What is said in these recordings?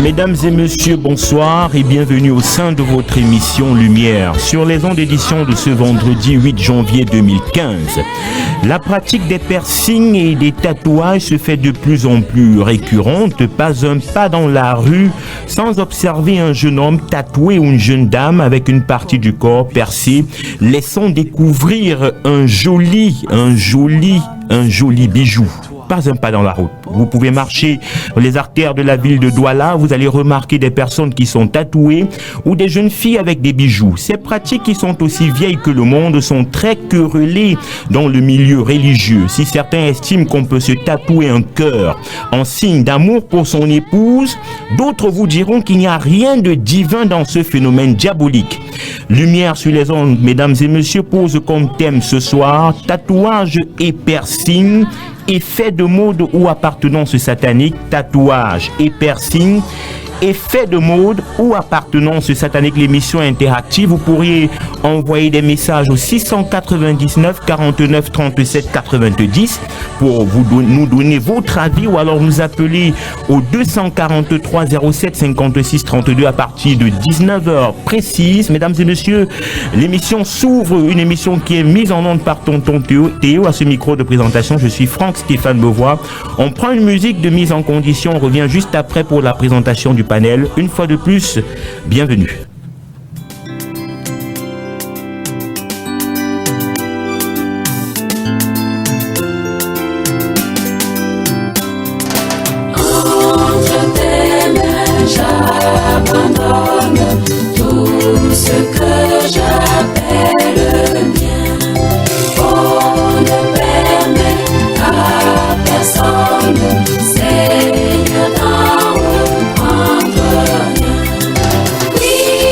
Mesdames et messieurs, bonsoir et bienvenue au sein de votre émission Lumière sur les ondes d'édition de ce vendredi 8 janvier 2015. La pratique des piercings et des tatouages se fait de plus en plus récurrente. Pas un pas dans la rue sans observer un jeune homme tatoué ou une jeune dame avec une partie du corps percée, laissant découvrir un joli bijou. Pas un pas dans la route. Vous pouvez marcher les artères de la ville de Douala, vous allez remarquer des personnes qui sont tatouées ou des jeunes filles avec des bijoux. Ces pratiques qui sont aussi vieilles que le monde sont très querellées dans le milieu religieux. Si certains estiment qu'on peut se tatouer un cœur en signe d'amour pour son épouse, d'autres vous diront qu'il n'y a rien de divin dans ce phénomène diabolique. Lumière sur les ondes, mesdames et messieurs, pose comme thème ce soir tatouage et piercing. Effet de mode ou appartenance satanique, tatouage et piercing. Effet de mode ou appartenance satanique, l'émission interactive. Vous pourriez envoyer des messages au 699 49 37 90 pour nous donner votre avis ou alors nous appeler au 243 07 56 32 à partir de 19h précise. Mesdames et messieurs, l'émission s'ouvre, une émission qui est mise en onde par Tonton Théo. À ce micro de présentation, je suis Franck Stéphane Beauvois. On prend une musique de mise en condition, on revient juste après pour la présentation du panel. Une fois de plus, bienvenue. Entre tes mains, j'abandonne tout ce que j'appelle mien. On ne permet à personne, Seigneur, d'en reprendre rien. Oui.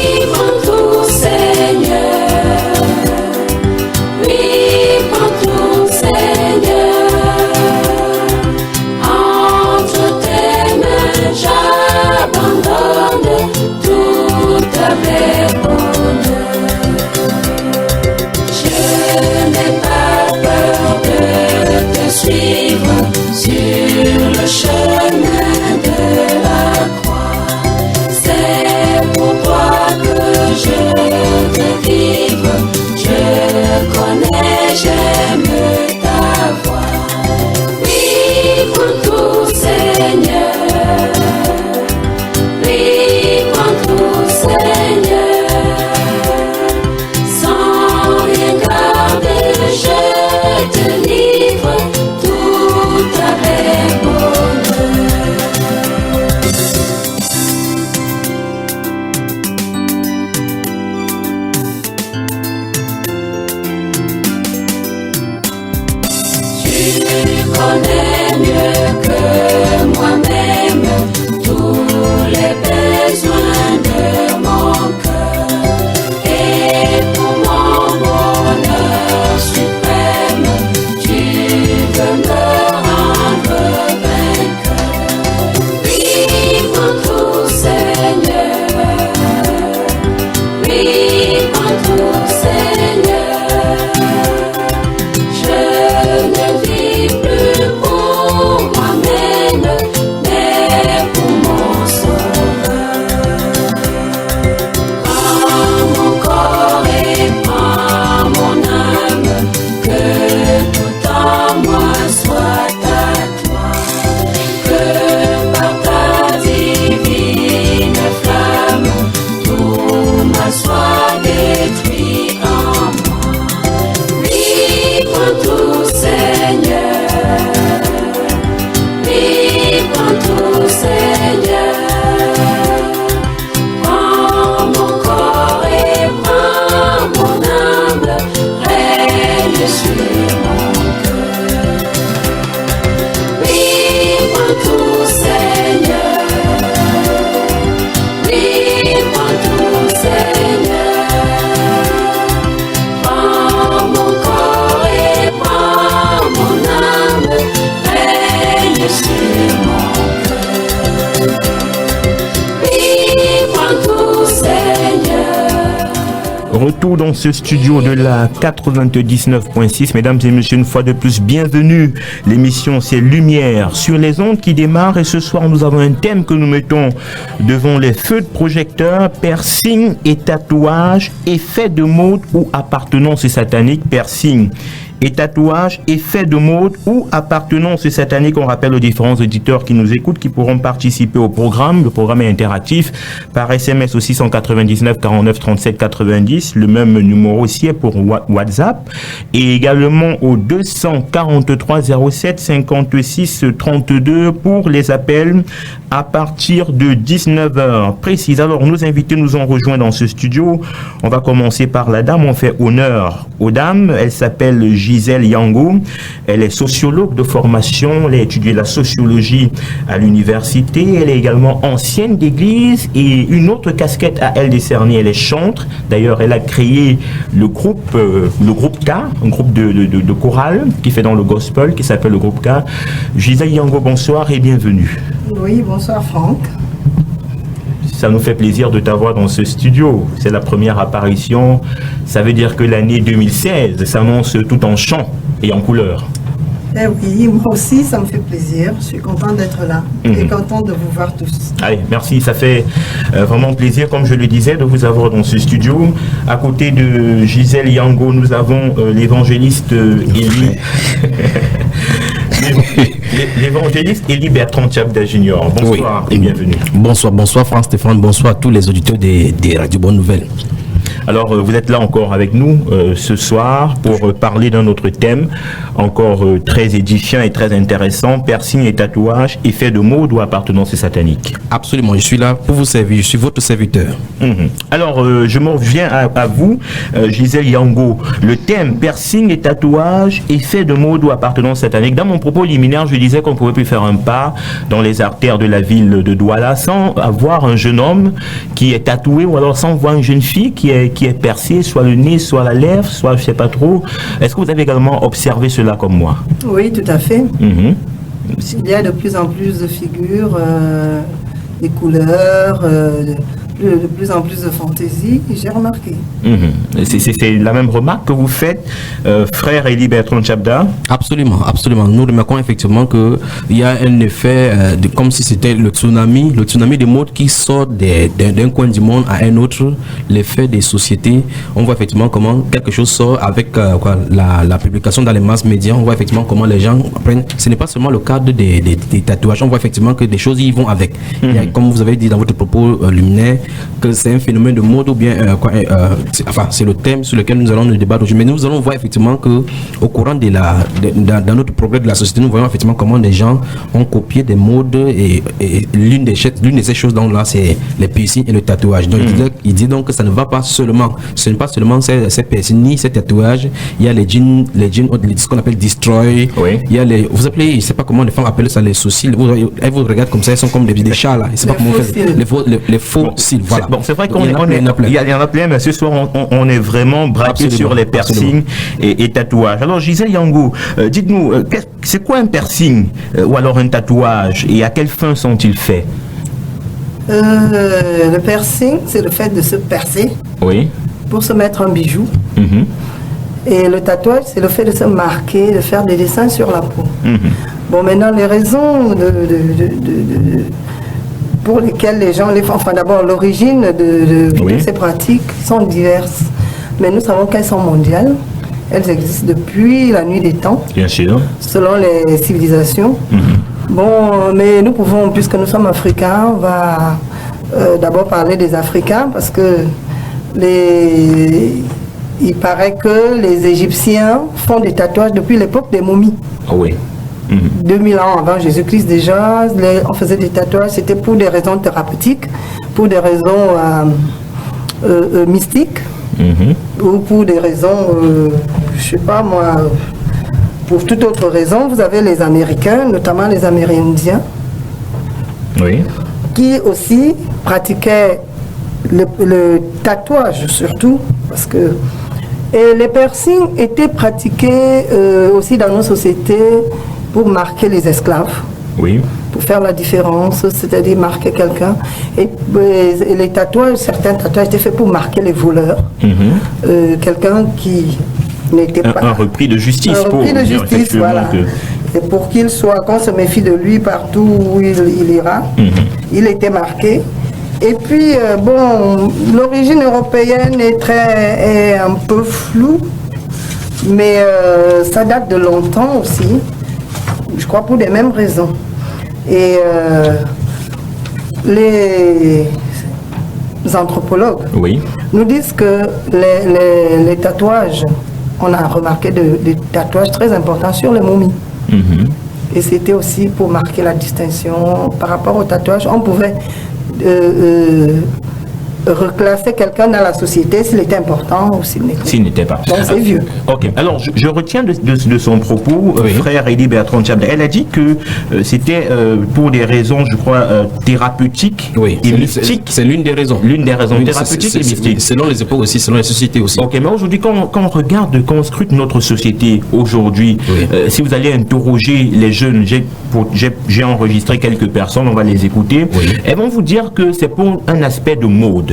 retour dans ce studio de la 99.6. Mesdames et messieurs, une fois de plus, bienvenue. L'émission, c'est Lumière sur les ondes qui démarre. Et ce soir, nous avons un thème que nous mettons devant les feux de projecteur. Piercing et tatouage, effet de mode ou appartenance satanique. Piercing et tatouage, effet de mode ou appartenance satanique. On rappelle aux différents auditeurs qui nous écoutent qui pourront participer au programme. Le programme est interactif par SMS au 699 49 37 90. Le même numéro aussi est pour WhatsApp. Et également au 243 07 56 32 pour les appels à partir de 19h précise. Alors, nos invités nous ont rejoints dans ce studio. On va commencer par la dame. On fait honneur aux dames. Elle s'appelle Gisèle Yango. Elle est sociologue de formation. Elle a étudié la sociologie à l'université. Elle est également ancienne d'église et une autre casquette à elle décernée. Elle est chantre. D'ailleurs, elle a créé le groupe K, un groupe de chorale qui fait dans le gospel, qui s'appelle le groupe K. Gisèle Yango, bonsoir et bienvenue. Oui, bonsoir Franck. Ça nous fait plaisir de t'avoir dans ce studio. C'est la première apparition. Ça veut dire que l'année 2016 s'annonce tout en chant et en couleur. Eh oui, moi aussi, ça me fait plaisir. Je suis content d'être là et content de vous voir tous. Allez, merci. Ça fait vraiment plaisir, comme je le disais, de vous avoir dans ce studio. À côté de Gisèle Yango, nous avons l'évangéliste Élie. L'évangéliste Élie Bertrand Tchabda Junior. Bonsoir et bienvenue. Bonsoir Franck Stéphane, bonsoir à tous les auditeurs des radios Bonne Nouvelle. Alors, vous êtes là encore avec nous ce soir pour parler d'un autre thème encore très édifiant et très intéressant, piercing et tatouage, effet de mode ou appartenance satanique. Absolument, je suis là pour vous servir, je suis votre serviteur. Alors, je m'en reviens à vous, Gisèle Yango. Le thème piercing et tatouage, effet de mode ou appartenance satanique. Dans mon propos liminaire, je disais qu'on ne pouvait plus faire un pas dans les artères de la ville de Douala sans avoir un jeune homme qui est tatoué ou alors sans voir une jeune fille qui est percée, soit le nez, soit la lèvre, soit je ne sais pas trop. Est-ce que vous avez également observé cela comme moi? Oui, tout à fait. Il y a de plus en plus de figures, des couleurs, de plus en plus de fantaisie, j'ai remarqué. C'est la même remarque que vous faites, frère Élie Bertrand Tchabda? Absolument. Nous remarquons effectivement qu'il y a un effet comme si c'était le tsunami des modes qui sort d'un coin du monde à un autre, l'effet des sociétés. On voit effectivement comment quelque chose sort avec la publication dans les masses médias. On voit effectivement comment les gens apprennent. Ce n'est pas seulement le cadre des tatouages. On voit effectivement que des choses y vont avec. Il y a, comme vous avez dit dans votre propos luminaire, que c'est un phénomène de mode ou bien c'est le thème sur lequel nous allons nous débattre aujourd'hui. Mais nous allons voir effectivement que au courant dans notre progrès de la société, nous voyons effectivement comment des gens ont copié des modes et l'une de ces choses donc là c'est les piercings et le tatouage. Donc il dit donc que ça ne va pas seulement, ce n'est pas seulement ces piercings ni ces tatouages. Il y a les jeans, ce qu'on appelle destroy. Oui. Il y a vous appelez, je ne sais pas comment les femmes appellent ça, les sourcils. Elles vous regardent comme ça, elles sont comme des chats là. Je sais pas comment on fait. Les faux cils, voilà. Bon, c'est vrai qu'il y en a plein, mais ce soir on est vraiment braqué sur les piercings et tatouages. Alors Gisèle Yango, dites-nous, c'est quoi un piercing ou alors un tatouage et à quelle fin sont-ils faits? Le piercing, c'est le fait de se percer pour se mettre un bijou. Et le tatouage, c'est le fait de se marquer, de faire des dessins sur la peau. Bon, maintenant, les raisons pour lesquelles les gens les font, enfin d'abord l'origine de ces pratiques sont diverses, mais nous savons qu'elles sont mondiales. Elles existent depuis la nuit des temps, bien sûr, selon les civilisations. Bon, mais nous pouvons, puisque nous sommes africains, on va d'abord parler des Africains, parce que il paraît que les Égyptiens font des tatouages depuis l'époque des momies. 2000 ans avant Jésus-Christ déjà, on faisait des tatouages, c'était pour des raisons thérapeutiques, pour des raisons mystiques, ou pour des raisons, je sais pas moi, pour toute autre raison. Vous avez les Américains, notamment les Amérindiens, qui aussi pratiquaient le tatouage surtout, parce que les piercings étaient pratiqués aussi dans nos sociétés pour marquer les esclaves. pour faire la différence, c'est-à-dire marquer quelqu'un. Et les tatouages, certains tatouages étaient faits pour marquer les voleurs. Quelqu'un qui n'était pas... Un repris de justice. Un repris de justice, voilà. Et pour qu'il soit, qu'on se méfie de lui partout où il ira, il était marqué. Et puis, l'origine européenne est un peu floue, mais ça date de longtemps aussi, je crois pour les mêmes raisons. Et les anthropologues nous disent que les tatouages, on a remarqué des tatouages très importants sur les momies. Et c'était aussi pour marquer la distinction par rapport au tatouage. On pouvait reclasser quelqu'un dans la société s'il était important ou s'il n'était pas. Donc c'est vieux. Ok, alors je retiens de son propos, frère Élie Bertrand Tchabda. Elle a dit que c'était pour des raisons, je crois, thérapeutiques et mystiques. C'est l'une des raisons. L'une des raisons thérapeutiques et mystiques. Selon les époques aussi, selon les sociétés aussi. Ok, mais aujourd'hui, quand on regarde, quand on scrute notre société aujourd'hui, si vous allez interroger les jeunes, j'ai enregistré quelques personnes, on va les écouter, elles vont vous dire que c'est pour un aspect de mode.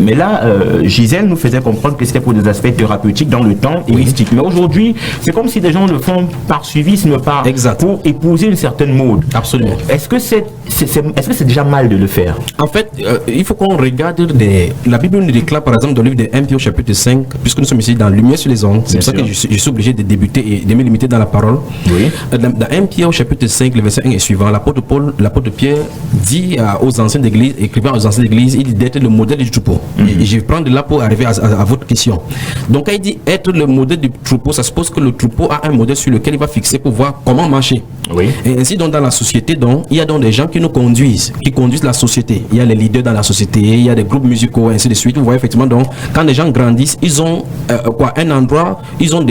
Mais là, Gisèle nous faisait comprendre que c'était pour des aspects thérapeutiques dans le temps et mystiques. Mais aujourd'hui, c'est comme si des gens le font par suivisme, pour épouser une certaine mode. Absolument. Est-ce que c'est déjà mal de le faire? En fait, il faut qu'on regarde la Bible nous déclare par exemple dans le livre de 1 Pierre chapitre 5, puisque nous sommes ici dans Lumière sur les ondes, c'est pour ça que je suis obligé de débuter et de me limiter dans la parole. Dans 1 Pierre chapitre 5, le verset 1 et suivant, l'apôtre Pierre dit aux anciens d'église, écrivant aux anciens d'église, il dit d'être le modèle du troupeau. Et je vais prendre de là pour arriver à votre question. Donc, quand il dit être le modèle du troupeau, ça suppose que le troupeau a un modèle sur lequel il va fixer pour voir comment marcher. Et ainsi, donc, dans la société, donc, il y a donc des gens qui nous conduisent, qui conduisent la société. Il y a les leaders dans la société, il y a des groupes musicaux, ainsi de suite. Vous voyez effectivement, donc, quand les gens grandissent, ils ont un endroit, ils ont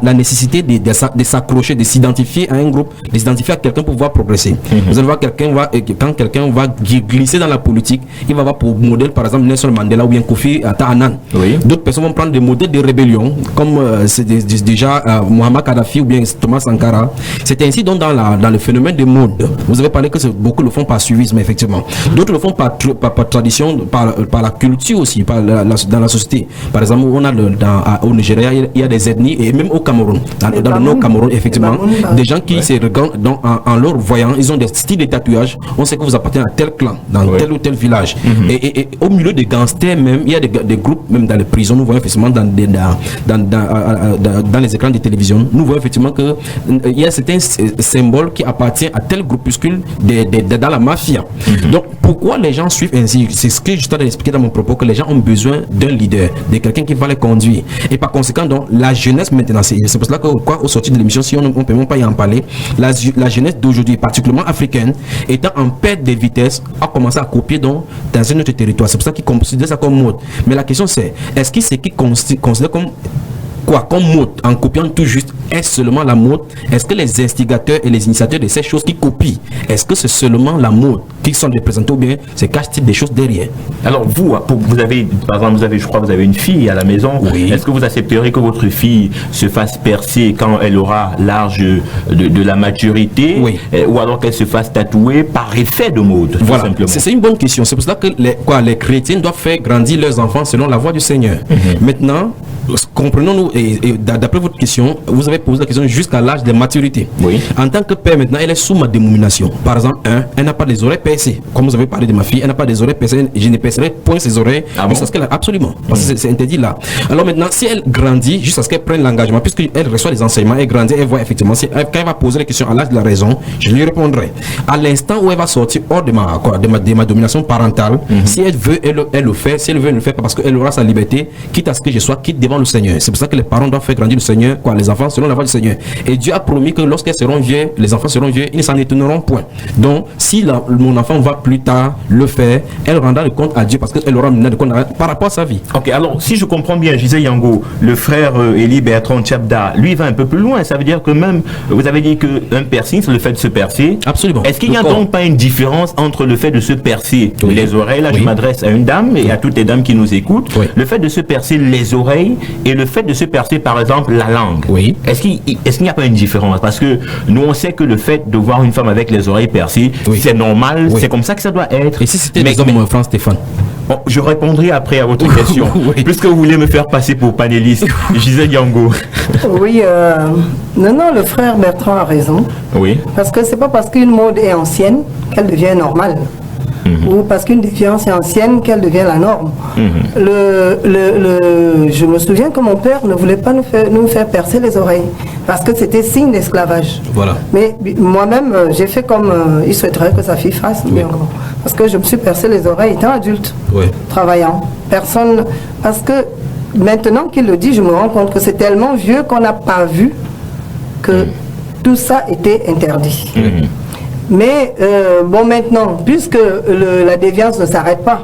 la nécessité de s'accrocher, de s'identifier à un groupe, de s'identifier à quelqu'un pour pouvoir progresser. Vous allez voir, quand quelqu'un va glisser dans la politique, il va avoir pour modèle, par exemple, Nelson Mandela ou bien Kofi Annan. D'autres personnes vont prendre des modèles de rébellion, comme c'est déjà Muammar Kadhafi ou bien Thomas Sankara. C'est ainsi donc dans le phénomène de mode. Vous avez parlé que beaucoup le font par suivisme, effectivement. D'autres le font par tradition, par la culture aussi, dans la société. Par exemple, on a au Nigeria, il y a des ethnies, et même au Cameroun, dans le nord Cameroun, effectivement, des gens qui se regardent en leur voyant, ils ont des styles de tatouage. On sait que vous appartenez à tel clan, dans tel ou tel village. Et au milieu des gangsters même, il y a des groupes, même dans les prisons, nous voyons effectivement dans les écrans de télévision, nous voyons effectivement qu'il y a certains symboles qui appartiennent à tel groupuscule dans la mafia. Donc pourquoi les gens suivent ainsi? C'est ce que je t'ai expliqué dans mon propos, que les gens ont besoin d'un leader, de quelqu'un qui va les conduire. Et par conséquent, donc, la jeunesse maintenant, c'est pour cela qu'au sortir de l'émission, si on ne peut même pas y en parler, la jeunesse d'aujourd'hui, particulièrement africaine, étant en perte de vitesse, a commencé à copier dans un autre territoire. C'est pour ça qu'ils considèrent ça comme mode. Mais la question c'est, est-ce qu'ils considèrent comme quoi, comme mode, en copiant tout juste, est-ce seulement la mode? Est-ce que les instigateurs et les initiateurs de ces choses qui copient, est-ce que c'est seulement la mode qui sont représentés ou bien c'est cache-t-il des choses derrière? Alors vous avez, par exemple, je crois que vous avez une fille à la maison. Est-ce que vous accepterez que votre fille se fasse percer quand elle aura l'âge de la maturité, ou alors qu'elle se fasse tatouer par effet de mode? Voilà, c'est une bonne question. C'est pour ça que les chrétiens doivent faire grandir leurs enfants selon la voie du Seigneur. Maintenant, comprenons-nous, et d'après votre question, vous avez posé la question jusqu'à l'âge de maturité. En tant que père, maintenant, elle est sous ma dénomination. Par exemple, elle n'a pas des oreilles percées. Comme vous avez parlé de ma fille, elle n'a pas des oreilles percées. Je ne percerai point ses oreilles jusqu'à ce qu'elle absolument. Parce que c'est interdit là. Alors maintenant, si elle grandit jusqu'à ce qu'elle prenne l'engagement, puisqu'elle reçoit des enseignements, elle grandit, elle voit effectivement, quand elle va poser les questions à l'âge de la raison, je lui répondrai. À l'instant où elle va sortir hors de ma domination parentale, si elle veut, elle le fait. Si elle veut, elle le fait parce qu'elle aura sa liberté, quitte à ce que je sois quitte devant le Seigneur. C'est pour ça que les parents doivent faire grandir le Seigneur, les enfants selon la voie du Seigneur. Et Dieu a promis que lorsqu'elles seront vieux, les enfants seront vieux, ils ne s'en étonneront point. Donc, si mon enfant va plus tard le faire, elle rendra le compte à Dieu parce qu'elle aura mené le compte par rapport à sa vie. Ok, alors si je comprends bien, Gisèle Yango, le frère Élie Bertrand Tchabda, lui va un peu plus loin. Ça veut dire que même, vous avez dit qu'un piercing, c'est le fait de se percer. Absolument. Est-ce qu'il n'y a donc pas une différence entre le fait de se percer les oreilles? Là, je m'adresse à une dame et à toutes les dames qui nous écoutent. Le fait de se percer les oreilles et le fait de se percer par exemple la langue. Oui. Est-ce qu'il n'y a pas une différence? Parce que nous on sait que le fait de voir une femme avec les oreilles percées, c'est normal, c'est comme ça que ça doit être. Et si c'était des hommes, France Stéphane? Bon, je répondrai après à votre question. Puisque vous voulez me faire passer pour panéliste, Gisèle Yango. Oui, non, le frère Bertrand a raison. Oui. Parce que c'est pas parce qu'une mode est ancienne qu'elle devient normale. Ou parce qu'une défiance est ancienne qu'elle devient la norme. Je me souviens que mon père ne voulait pas nous faire percer les oreilles parce que c'était signe d'esclavage. Voilà. Mais moi-même, j'ai fait comme il souhaiterait que sa fille fasse. Oui. Parce que je me suis percé les oreilles étant adulte, travaillant. Personne... Parce que maintenant qu'il le dit, je me rends compte que c'est tellement vieux qu'on n'a pas vu que tout ça était interdit. Mais bon, maintenant, puisque la déviance ne s'arrête pas,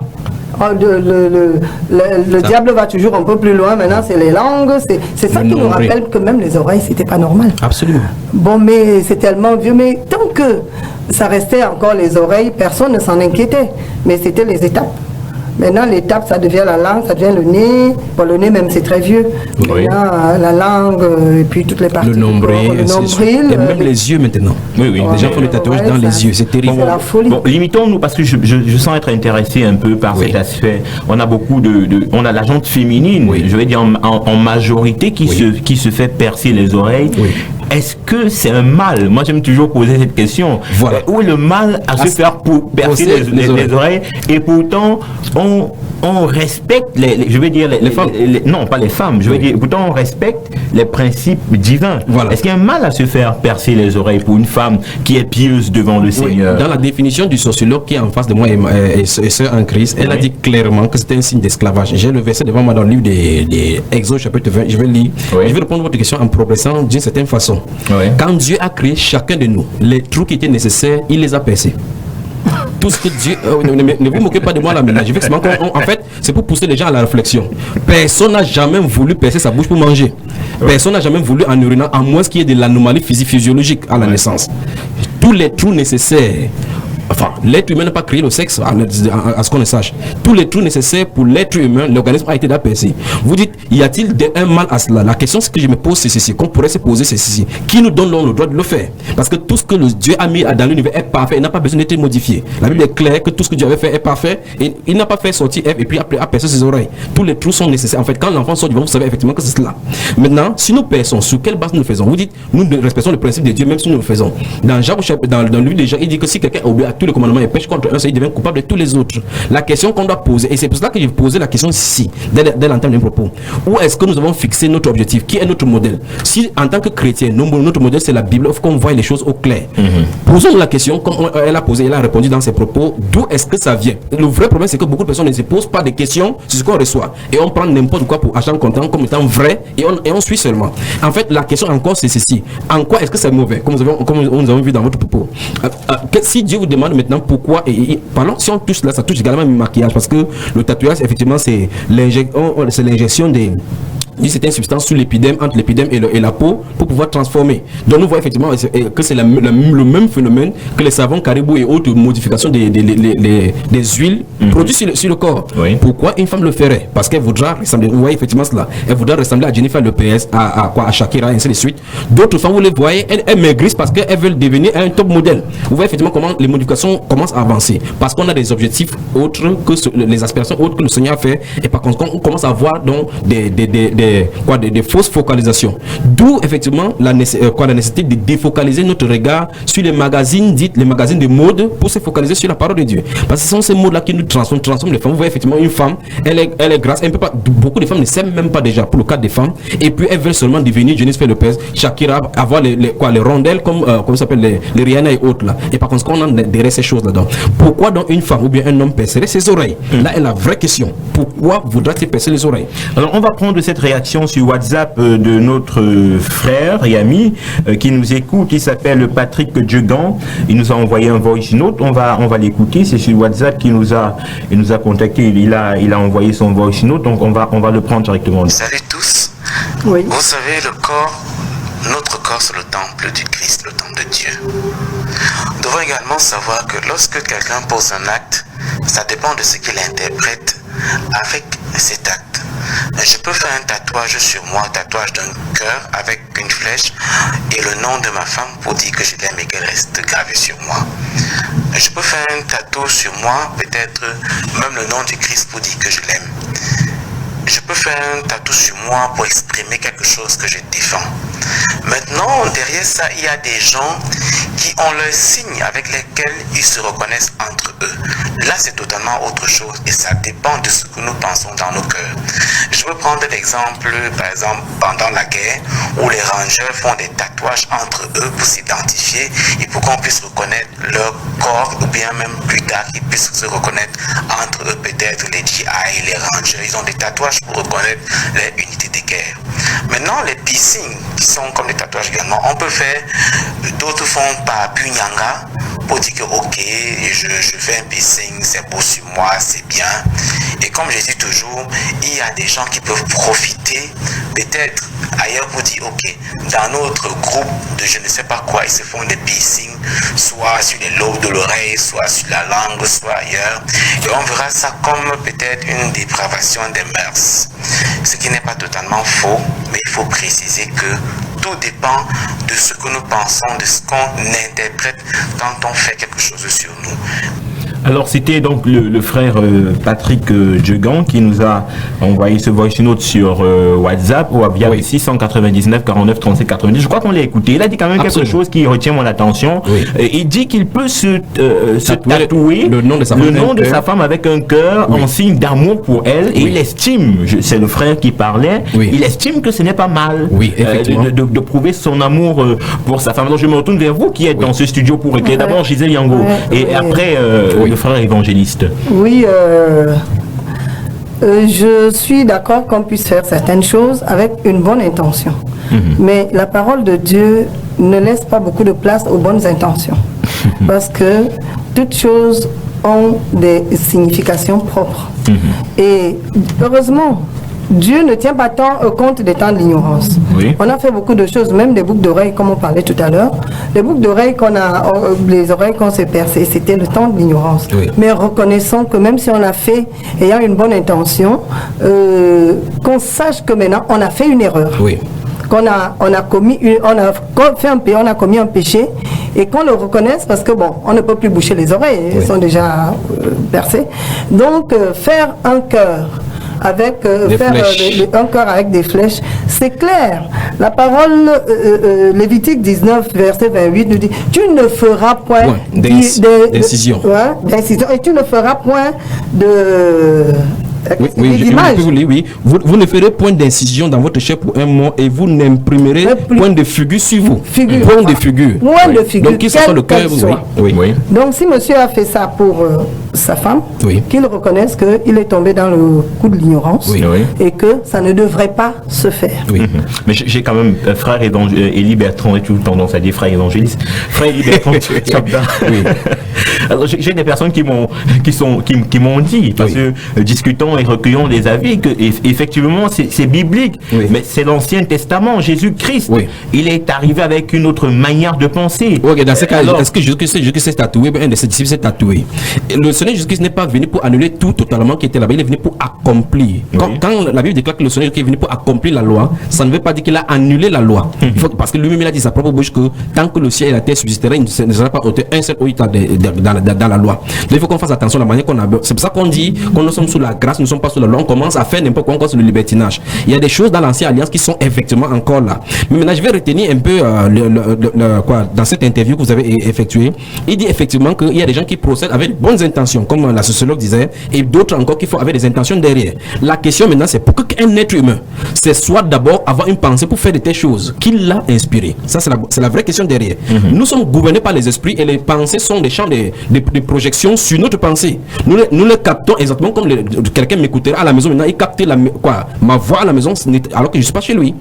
le diable va toujours un peu plus loin. Maintenant, c'est les langues. C'est ça qui nous rappelle que même les oreilles, c'était pas normal. Absolument. Bon, mais c'est tellement vieux. Mais tant que ça restait encore les oreilles, personne ne s'en inquiétait. Mais c'était les étapes. Maintenant, l'étape, ça devient la langue, ça devient le nez. Bon, le nez, même, c'est très vieux. Oui. Maintenant, la langue, et puis toutes les parties. Le nombril. Et même les yeux, maintenant. Oui. Les gens font des tatouages dans les yeux. C'est terrible. C'est la folie. Bon, limitons-nous, parce que je sens être intéressé un peu par cet aspect. On a beaucoup on a la gente féminine, je vais dire en majorité, qui se fait percer les oreilles. Est-ce que c'est un mal? Moi, j'aime toujours poser cette question. Voilà. Où est le mal à se faire percer les oreilles? Et pourtant, on respecte je vais dire les femmes. Non, pas les femmes. Je vais dire, pourtant, on respecte les principes divins. Voilà. Est-ce qu'il y a un mal à se faire percer les oreilles pour une femme qui est pieuse devant le Seigneur? Dans la définition du sociologue qui est en face de moi et sœur en Christ, elle a dit clairement que c'était un signe d'esclavage. J'ai le verset devant moi dans le livre des Exode chapitre 20. Je vais lire. Je vais répondre à votre question en progressant d'une certaine façon. Quand Dieu a créé chacun de nous, les trous qui étaient nécessaires, il les a percés. Tout ce que Dieu... ne vous moquez pas de moi là maintenant. Je vais en fait, c'est pour pousser les gens à la réflexion. Personne n'a jamais voulu percer sa bouche pour manger. Personne n'a jamais voulu en urinant, à moins qu'il y ait de l'anomalie physiologique à la naissance. Tous les trous nécessaires... Enfin, l'être humain n'a pas créé le sexe, à ce qu'on le sache. Tous les trous nécessaires pour l'être humain, l'organisme a été percé. Vous dites, y a-t-il un mal à cela? La question que je me pose, c'est ceci, qu'on pourrait se poser, c'est ceci. Qui nous donne le droit de le faire? Parce que tout ce que Dieu a mis dans l'univers est parfait, il n'a pas besoin d'être modifié. La Bible est claire que tout ce que Dieu avait fait est parfait, et il n'a pas fait sortir Ève et puis a percé ses oreilles. Tous les trous sont nécessaires. En fait, quand l'enfant sort du ventre, vous savez effectivement que c'est cela. Maintenant, si nous perçons, sur quelle base nous le faisons? Vous dites, nous respectons le principe de Dieu, même si nous le faisons. Dans Jacques, dans le livre de Jacques, il dit que si quelqu'un obéit à tous les commandements et pêche contre un seul, il devient coupable de tous les autres. La question qu'on doit poser, et c'est pour cela que j'ai posé la question ici, dès l'entame de mes propos, où est-ce que nous avons fixé notre objectif? Qui est notre modèle? Si en tant que chrétien, notre modèle c'est la Bible, il faut qu'on voit les choses au clair. Posons la question, comme elle a posé, elle a répondu dans ses propos, d'où est-ce que ça vient? Le vrai problème, c'est que beaucoup de personnes ne se posent pas de questions sur ce qu'on reçoit. Et on prend n'importe quoi pour acheter comptant comme étant vrai, et on suit seulement. En fait, la question encore, c'est ceci. En quoi est-ce que c'est mauvais? Comme nous avons vu dans votre propos. Si Dieu vous demande maintenant pourquoi, pardon, si on touche là, ça touche également le maquillage, parce que le tatouage, effectivement, c'est l'injection d'une certaine substance sur l'épiderme, entre l'épiderme et la peau, pour pouvoir transformer. Donc nous voyons effectivement que c'est le même phénomène que les savons caribou et autres modifications des huiles produites sur le corps. Pourquoi une femme le ferait? Parce qu'elle voudra ressembler, vous voyez effectivement cela, elle voudra ressembler à Jennifer Lopez, à Shakira, et ainsi de suite. D'autres femmes, vous les voyez, elles maigrissent parce qu'elles veulent devenir un top modèle. Vous voyez effectivement comment les modifications commencent à avancer, parce qu'on a des objectifs autres que les aspirations autres que le Seigneur a fait, et par contre on commence à voir donc des fausses focalisations. D'où effectivement la nécessité de défocaliser notre regard sur les magazines de mode pour se focaliser sur la parole de Dieu. Parce que ce sont ces mots-là qui nous transforment les femmes. Vous voyez effectivement une femme, elle est grasse, beaucoup de femmes ne s'aiment même pas déjà pour le cas des femmes, et puis elles veulent seulement devenir Jennifer Lopez, Shakira, avoir les rondelles comme ça s'appelle les Rihanna et autres là. Et par contre on a derrière ces choses là-dedans. Pourquoi donc une femme ou bien un homme percerait ses oreilles? Là est la vraie question. Pourquoi voudra-t-il percer les oreilles? Alors on va prendre cette réaction sur WhatsApp de notre frère et ami qui nous écoute. Il s'appelle Patrick Djegan. Il nous a envoyé un voice note. On va l'écouter. C'est sur WhatsApp qu'il nous a contacté. Il a envoyé son voice note. Donc on va le prendre directement. Salut tous. Oui. Vous savez, notre corps c'est le temple du Christ, le temple de Dieu. Nous devons également savoir que lorsque quelqu'un pose un acte, ça dépend de ce qu'il interprète avec cet acte. Je peux faire un tatouage sur moi, tatouage d'un cœur avec une flèche et le nom de ma femme pour dire que je l'aime et qu'elle reste gravée sur moi. Je peux faire un tatou sur moi, peut-être même le nom du Christ pour dire que je l'aime. Je peux faire un tatou sur moi pour exprimer quelque chose que je défends. Maintenant, derrière ça, il y a des gens qui ont leurs signes avec lesquels ils se reconnaissent entre eux. Là, c'est totalement autre chose et ça dépend de ce que nous pensons dans nos cœurs. Je peux prendre l'exemple, par exemple, pendant la guerre, où les rangers font des tatouages entre eux pour s'identifier et pour qu'on puisse reconnaître leur corps, ou bien même plus tard, qu'ils puissent se reconnaître entre eux, peut-être les GI, les rangers, ils ont des tatouages pour reconnaître les unités de guerre. Maintenant, les piercings, qui sont comme des tatouages également, on peut faire, d'autres font par punyanga, pour dire que ok, je fais un piercing, c'est beau sur moi, c'est bien. Et comme je dis toujours, il y a des gens qui peuvent profiter, peut-être ailleurs pour dire ok, dans notre groupe de je ne sais pas quoi, ils se font des piercings, soit sur les lobes de l'oreille, soit sur la langue, soit ailleurs. Et on verra ça comme peut-être une dépravation des mœurs. Ce qui n'est pas totalement faux, mais il faut préciser que tout dépend de ce que nous pensons, de ce qu'on interprète quand on fait quelque chose sur nous. Alors c'était donc le frère Patrick Djegan qui nous a envoyé ce voice note sur WhatsApp ou via 699 49 37 90. Je crois qu'on l'a écouté. Il a dit quand même quelque chose qui retient mon attention. Il dit qu'il peut se tatouer le nom de sa femme avec un cœur en signe d'amour pour elle et il estime, c'est le frère qui parlait, il estime que ce n'est pas mal de prouver son amour pour sa femme. Donc je me retourne vers vous qui êtes dans ce studio pour éclairer d'abord Gisèle Yango et après le frère évangéliste. Oui, je suis d'accord qu'on puisse faire certaines choses avec une bonne intention. Mais la parole de Dieu ne laisse pas beaucoup de place aux bonnes intentions. Parce que toutes choses ont des significations propres. Et heureusement, Dieu ne tient pas tant compte des temps de l'ignorance. On a fait beaucoup de choses, même des boucles d'oreilles, comme on parlait tout à l'heure. Les boucles d'oreilles les oreilles qu'on s'est percées, c'était le temps de l'ignorance. Mais reconnaissons que même si on a fait, ayant une bonne intention, qu'on sache que maintenant, on a fait une erreur. On a commis un péché et qu'on le reconnaisse parce que bon, on ne peut plus boucher les oreilles, elles sont déjà percées. Donc, faire un cœur avec un cœur avec des flèches, c'est clair. La parole Lévitique 19 verset 28 nous dit tu ne feras point d'incision et tu ne feras point de Vous ne ferez point d'incision dans votre chair pour un mot et vous n'imprimerez point de figure sur vous. Point de figure. Donc, qui soit le cœur, Donc, si monsieur a fait ça pour sa femme, qu'il reconnaisse qu'il est tombé dans le coup de l'ignorance et que ça ne devrait pas se faire. Mais j'ai quand même frère Élie Bertrand, et tout tendance à dire frère évangéliste. Frère Élie Bertrand, alors j'ai des personnes qui m'ont dit, parce que discutons et recueillons des avis, que effectivement c'est biblique, mais c'est l'Ancien Testament, Jésus-Christ. Il est arrivé avec une autre manière de penser. Dans ce cas, est-ce que Jésus-Christ s'est tatoué, un de ses disciples s'est tatoué? Le Seigneur Jésus-Christ n'est pas venu pour annuler tout totalement qui était là-bas, il est venu pour accomplir. Quand la Bible déclare que le Seigneur est venu pour accomplir la loi, ça ne veut pas dire qu'il a annulé la loi. Parce que lui-même il a dit sa propre bouche que tant que le ciel et la terre subsisteront, il ne sera pas ôté un seul oïta dans la loi. Donc, il faut qu'on fasse attention à la manière qu'on a. C'est pour ça qu'on dit qu'on nous sommes sous la grâce, nous ne sommes pas sous la loi. On commence à faire n'importe quoi encore sur le libertinage. Il y a des choses dans l'ancienne alliance qui sont effectivement encore là. Mais maintenant, je vais retenir un peu dans cette interview que vous avez effectuée. Il dit effectivement qu'il y a des gens qui procèdent avec de bonnes intentions, comme la sociologue disait, et d'autres encore qui font avec des intentions derrière. La question maintenant, c'est pourquoi un être humain, c'est soit d'abord avoir une pensée pour faire de telles choses, qui l'a inspiré. Ça, c'est la vraie question derrière. Nous sommes gouvernés par les esprits et les pensées sont des champs de projection sur notre pensée. Nous les captons exactement comme quelqu'un m'écoutera à la maison maintenant, il capte ma voix à la maison alors que je ne suis pas chez lui.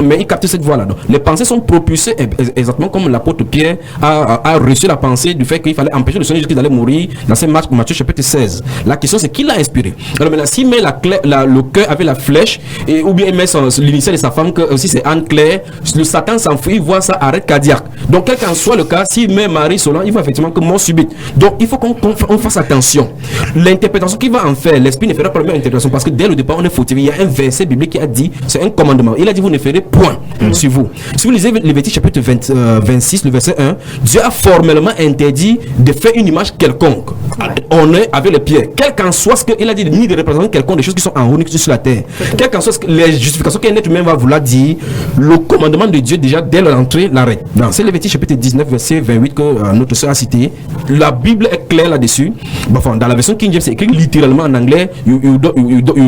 Mais il capte cette voix-là. Donc, les pensées sont propulsées exactement comme l'apôtre Pierre a reçu la pensée du fait qu'il fallait empêcher le Seigneur Jésus-Christ d'aller mourir dans Matthieu chapitre 16. La question c'est qui l'a inspiré. Alors maintenant, s'il met le cœur avec la flèche, ou bien il met l'initiale de sa femme, que aussi c'est Anne-Claire, le Satan s'enfuit, il voit ça, arrête cardiaque. Donc quel qu'en soit le cas, s'il met Marie Solan, il voit effectivement que mort subite. Donc il faut qu'on fasse attention. L'interprétation qu'il va en faire, l'esprit ne fera pas première interprétation, parce que dès le départ, on est fautif. Il y a un verset biblique qui a dit, c'est un commandement. Il a dit, vous ne ferez point sur vous. Si vous lisez Lévitique chapitre 26, le verset 1, Dieu a formellement interdit de faire une image quelconque. On est avec les pierres. Quel qu'en soit ce qu'il a dit, ni de représenter quelconque des choses qui sont en haut, ni sur la terre. Quel qu'en soit les justifications qu'un être humain va vouloir dire, le commandement de Dieu, déjà, dès l'entrée, l'arrête. C'est Lévitique chapitre 19, verset 28 que notre soeur a cité. La Bible est claire là-dessus. Enfin, dans la version King James, c'est écrit littéralement en anglais, you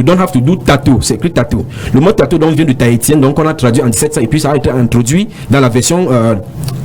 don't have to do tattoo. C'est écrit tattoo. Le mot tattoo donc vient du tahitien, donc on a traduit en 1700 et puis ça a été introduit dans la version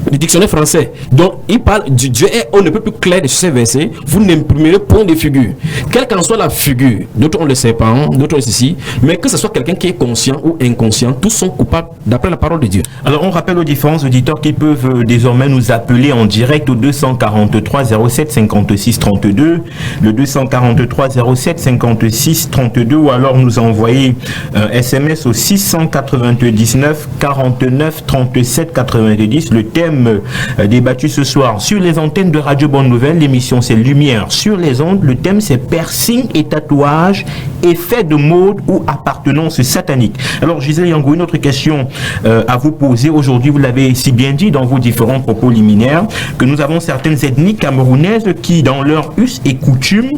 du dictionnaire français. Donc il parle du Dieu et on ne peut plus clair sur ces versets. Vous n'imprimerez point de figure. Quelle qu'en soit la figure, d'autres ont le serpent, d'autres ont ceci, mais que ce soit quelqu'un qui est conscient ou inconscient, tous sont coupables d'après la parole de Dieu. Alors on rappelle aux différents auditeurs qui peuvent désormais nous appeler en direct au 243 07 56 32, le 243 07 56 32, ou alors nous envoyer un SMS au 699 49 37 90. Le thème débattu ce soir sur les antennes de Radio Bonne Nouvelle, l'émission c'est Lumière sur les ondes. Le thème c'est piercing et tatouage, effet de mode ou appartenance satanique. Alors Gisèle Yangou, une autre question à vous poser aujourd'hui. Vous l'avez si bien dit dans vos différents propos liminaires que nous avons certaines ethnies camerounaises qui dans leur us et coutumes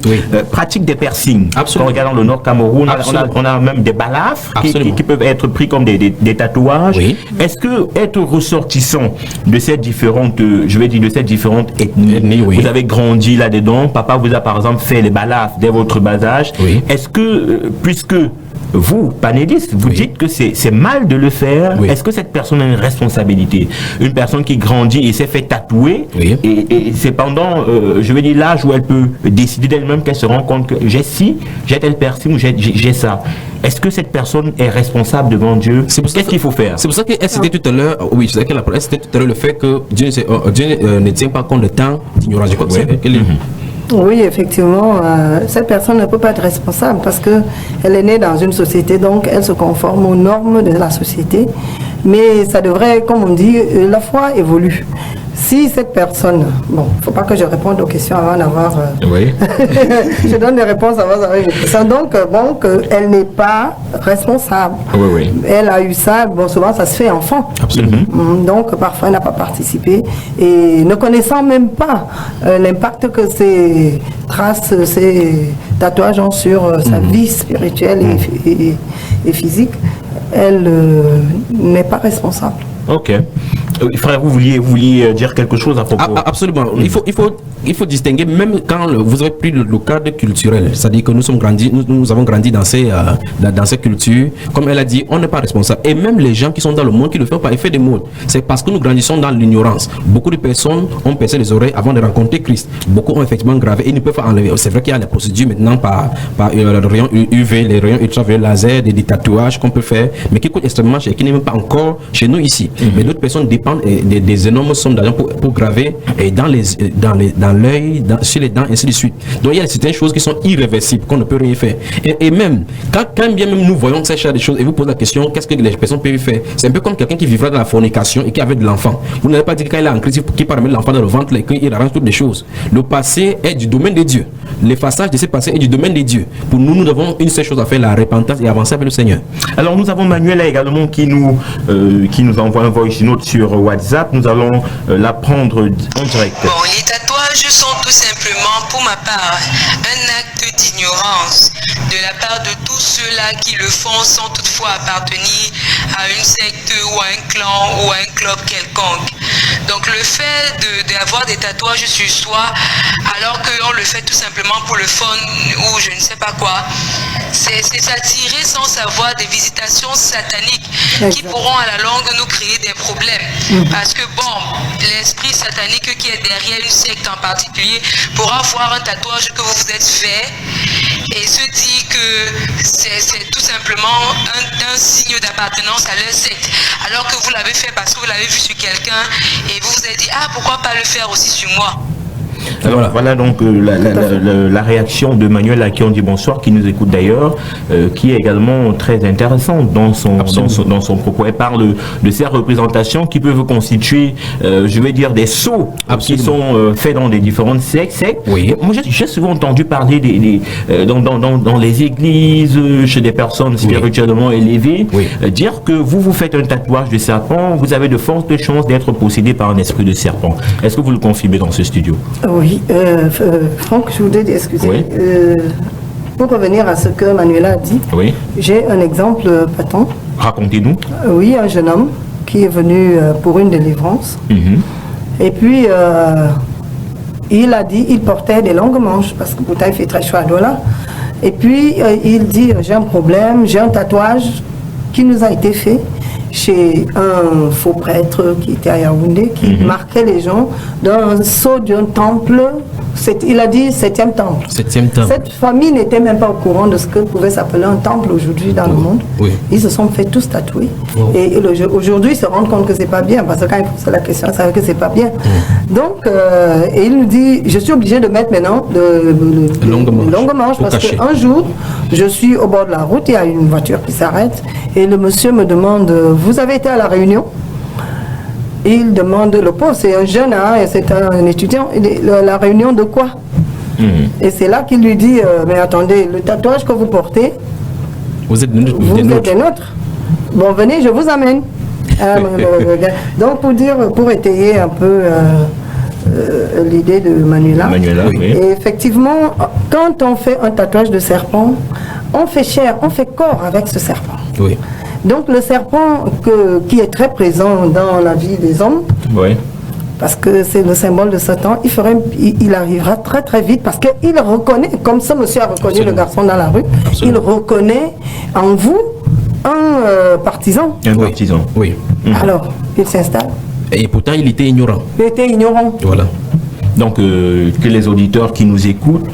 pratiquent des piercings. Quand on regarde dans le nord Cameroun, on a même des balafres qui peuvent être pris comme des tatouages. Oui. Est-ce que être ressortissant de ces différentes, je vais dire de ces différentes ethnies, vous avez grandi là-dedans, papa vous a par exemple fait les balafres dès votre bas âge, est-ce que, puisque vous, panélistes, vous dites que c'est mal de le faire, est-ce que cette personne a une responsabilité? Une personne qui grandit et s'est fait tatouer, et c'est pendant, je vais dire, l'âge où elle peut décider d'elle-même qu'elle se rend compte que j'ai tel piercing ou j'ai ça. Est-ce que cette personne est responsable devant Dieu? Qu'est-ce qu'il faut faire? C'est pour ça qu'elle citait tout à l'heure, elle citait tout à l'heure le fait que Dieu ne tient pas compte de temps d'ignorance. Oui, effectivement, cette personne ne peut pas être responsable parce qu'elle est née dans une société, donc elle se conforme aux normes de la société. Mais ça devrait, comme on dit, la foi évolue. Si cette personne, bon, il ne faut pas que je réponde aux questions avant d'avoir... je donne des réponses avant d'avoir une question. Donc, bon, qu'elle n'est pas responsable. Elle a eu ça, bon, souvent ça se fait enfant. Absolument. Donc, parfois, elle n'a pas participé. Et ne connaissant même pas l'impact que ces traces, ces tatouages ont sur sa vie spirituelle et physique, elle n'est pas responsable. Ok. Frère, vous vouliez dire quelque chose à propos? Absolument. Il faut distinguer, même quand vous avez pris le cadre culturel, c'est-à-dire que nous avons grandi dans ces cultures, comme elle a dit, on n'est pas responsable. Et même les gens qui sont dans le monde qui le font par effet de mode, c'est parce que nous grandissons dans l'ignorance. Beaucoup de personnes ont percé les oreilles avant de rencontrer Christ. Beaucoup ont effectivement gravé et ils ne peuvent pas enlever. C'est vrai qu'il y a les procédures maintenant par le rayon UV, les rayons ultraviolets laser, des tatouages qu'on peut faire, mais qui coûtent extrêmement cher, qui n'est même pas encore chez nous ici. Mais d'autres personnes dépendent des énormes sommes d'argent pour graver dans l'œil, sur les dents, et ainsi de suite. Donc il y a certaines choses qui sont irréversibles, qu'on ne peut rien faire. Et même, quand bien même nous voyons ces choses et vous posez la question, qu'est-ce que les personnes peuvent faire? C'est un peu comme quelqu'un qui vivra dans la fornication et qui avait de l'enfant. Vous n'allez pas dire qu'il est en crise, qu'il part remettre l'enfant dans le ventre et qu'il arrange toutes les choses. Le passé est du domaine de Dieu. L'effaçage de ce passé est du domaine de Dieu. Pour nous, nous avons une seule chose à faire, la repentance et avancer avec le Seigneur. Alors nous avons Manuela également qui nous envoie un voice note sur WhatsApp. Nous allons la prendre en direct. Bon, les tatouages sont tout simplement, pour ma part, un acte d'ignorance de la part de tous ceux-là qui le font sans toutefois appartenir à une secte ou à un clan ou à un club quelconque. Donc le fait d'avoir des tatouages sur soi, alors qu'on le fait tout simplement pour le fun ou je ne sais pas quoi, c'est s'attirer sans savoir des visitations sataniques qui pourront à la longue nous créer des problèmes. Parce que bon, l'esprit satanique qui est derrière une secte en particulier pourra voir un tatouage que vous vous êtes fait et se dit que c'est tout simplement un signe d'appartenance à leur secte. Alors que vous l'avez fait parce que vous l'avez vu sur quelqu'un et vous vous êtes dit, ah, pourquoi pas le faire aussi sur moi? Alors voilà donc la réaction de Manuel, à qui on dit bonsoir, qui nous écoute d'ailleurs, qui est également très intéressante dans son propos. Elle parle de ces représentations qui peuvent constituer, je vais dire, des sceaux qui sont faits dans des différentes sectes. Oui. Moi, j'ai souvent entendu parler dans les églises, chez des personnes spirituellement élevées, dire que vous faites un tatouage de serpent, vous avez de fortes chances d'être possédé par un esprit de serpent. Est-ce que vous le confirmez dans ce studio? Oui, Franck, je voudrais t'excuser. Oui. Pour revenir à ce que Manuela a dit, j'ai un exemple patent. Racontez-nous. Oui, un jeune homme qui est venu pour une délivrance. Et puis, il a dit, il portait des longues manches, parce que pourtant il fait très chaud à Douala. Et puis, il dit, j'ai un problème, j'ai un tatouage qui nous a été fait chez un faux prêtre qui était à Yaoundé, qui marquait les gens dans un sceau d'un temple. Il a dit 7e temple. 7e temple. Cette famille n'était même pas au courant de ce que pouvait s'appeler un temple aujourd'hui dans le monde. Ils se sont fait tous tatouer. Et aujourd'hui, ils se rendent compte que c'est pas bien, parce que quand ils posent la question, ils savent que c'est pas bien. Donc, et il nous dit, je suis obligé de mettre maintenant de longues manches, parce qu'un jour, je suis au bord de la route, il y a une voiture qui s'arrête, et le monsieur me demande, vous avez été à la réunion? Il demande, le pauvre, c'est un jeune, c'est un étudiant, la réunion de quoi? Et c'est là qu'il lui dit, mais attendez, le tatouage que vous portez, vous êtes des nôtres. Bon, venez, je vous amène. Donc, pour étayer un peu l'idée de Manuela, et effectivement, quand on fait un tatouage de serpent, on fait chair, on fait corps avec ce serpent. Donc le serpent qui est très présent dans la vie des hommes, parce que c'est le symbole de Satan, il arrivera très très vite, parce qu'il reconnaît, comme ce monsieur a reconnu le garçon dans la rue, il reconnaît en vous un partisan. Un partisan. Alors, il s'installe. Et pourtant, il était ignorant. Il était ignorant. Voilà. Donc, que les auditeurs qui nous écoutent,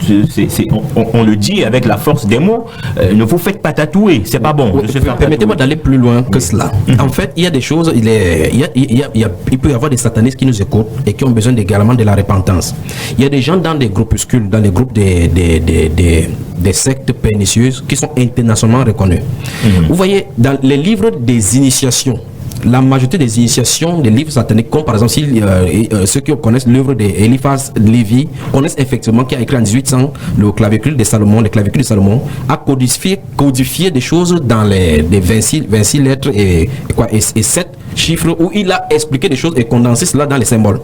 on le dit avec la force des mots, ne vous faites pas tatouer, c'est pas bon. Permettez-moi d'aller plus loin que cela. En fait, il y a des choses, il peut y avoir des satanistes qui nous écoutent et qui ont besoin également de la repentance. Il y a des gens dans des groupuscules, dans les groupes des sectes pernicieuses qui sont internationalement reconnus. Vous voyez, dans les livres des initiations, la majorité des initiations des livres sataniques, comme par exemple ceux qui connaissent l'œuvre d'Eliphas Lévi, connaissent effectivement qu'il a écrit en 1800 le clavicule de Salomon, a codifié des choses dans les 26 lettres et 7 chiffres, où il a expliqué des choses et condensé cela dans les symboles.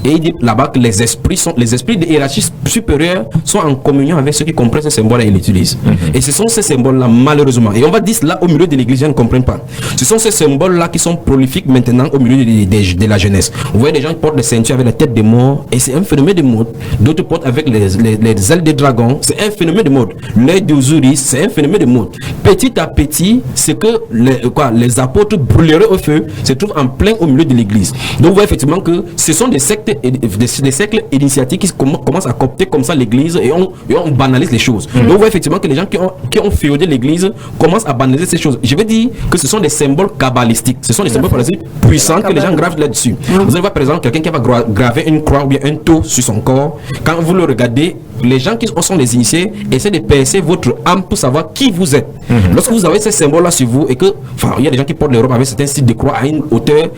Et il dit là-bas que les esprits de hiérarchie supérieure sont en communion avec ceux qui comprennent ces symboles et ils l'utilisent. Et ce sont ces symboles-là, malheureusement, et on va dire cela au milieu de l'église, ils ne comprennent pas. Ce sont ces symboles-là qui sont prolifiques maintenant au milieu de la jeunesse. Vous voyez des gens qui portent des ceintures avec la tête de mort, et c'est un phénomène de mode. D'autres portent avec les ailes des dragons, c'est un phénomène de mode. L'œil d'Osiris, c'est un phénomène de mode. Petit à petit, c'est que les apôtres brûleraient au feu, se trouvent en plein au milieu de l'église. Donc vous voyez effectivement que ce sont des sectes initiatiques qui commencent à coopter comme ça l'église, et on banalise les choses. Donc vous voyez effectivement que les gens qui ont féodé l'église commencent à banaliser ces choses. Je veux dire que ce sont des symboles kabbalistiques. Ce sont des symboles puissants que les gens gravent là-dessus. Vous allez voir par exemple quelqu'un qui va graver une croix ou bien un tau sur son corps. Quand vous le regardez, les gens qui sont des initiés essaient de percer votre âme pour savoir qui vous êtes. Lorsque vous avez ces symboles-là sur vous, et que, il y a des gens qui portent les robes avec certains styles de croix à une hauteur,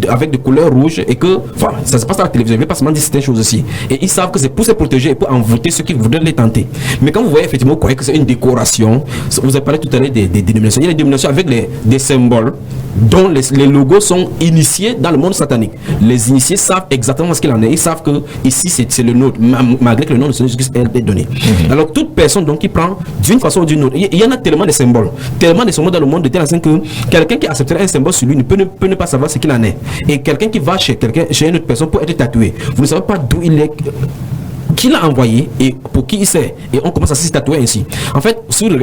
avec des couleurs rouges, et que, ça se passe à la télévision, je ne vais pas seulement dire certaines choses aussi. Et ils savent que c'est pour se protéger et pour envoûter ceux qui voudraient les tenter. Mais quand vous voyez effectivement, vous croyez que c'est une décoration, vous avez parlé tout à l'heure des dénominations. Il y a des dénominations avec des symboles dont les logos sont initiés dans le monde satanique. Les initiés savent exactement ce qu'il en est. Ils savent que ici c'est le nôtre, malgré que le nom de Seigneur Jésus-Christ est donné. Alors toute personne donc qui prend d'une façon ou d'une autre, il y en a tellement de symboles dans le monde de telle façon que quelqu'un qui accepterait un symbole sur lui ne peut ne pas savoir ce qu'il en est. Et quelqu'un qui va chez une autre personne pour être tatoué, vous ne savez pas d'où il est, qui l'a envoyé et pour qui il sert. Et on commence à se tatouer ainsi. En fait,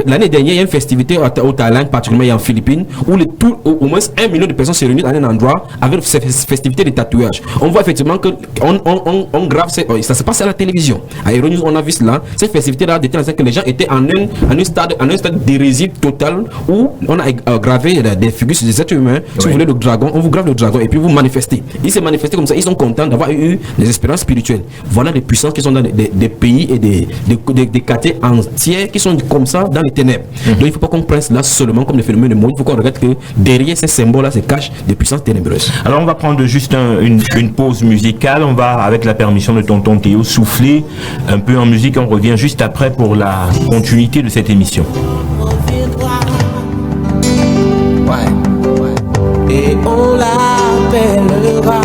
l'année dernière, il y a une festivité au Thaïlande, particulièrement en Philippines, où au moins 1 million de personnes se réunissent dans un endroit avec cette festivité de tatouage. On voit effectivement que on grave, ça se passe à la télévision. À Euronews, on a vu cela. Cette festivité-là était que les gens étaient en un stade d'hérésie totale où on a gravé des figures sur des êtres humains. Si vous voulez le dragon, on vous grave le dragon et puis vous manifestez. Ils se manifestent comme ça, ils sont contents d'avoir eu des expériences spirituelles. Voilà les puissances qui sont dans des pays et des quartiers entiers qui sont comme ça dans les ténèbres. Donc il ne faut pas qu'on prenne cela seulement comme des phénomènes de monde. Il faut qu'on regarde que derrière ces symboles-là se cachent des puissances ténébreuses. Alors on va prendre juste une pause musicale. On va, avec la permission de tonton Théo, souffler un peu en musique. On revient juste après pour la continuité de cette émission. Et on l'appellera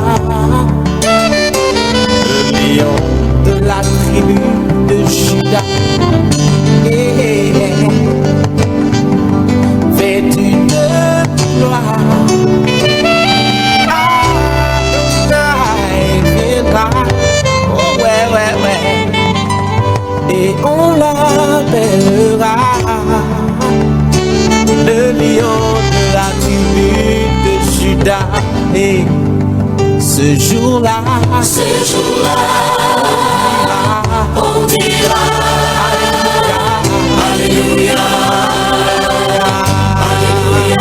le lion de la tribu de Juda. Vêtu de gloire, Adonai viendra. Oh ouais. Et on l'appellera le lion de la tribu de Juda. Et ce jour-là, on dira Alléluia, Alléluia,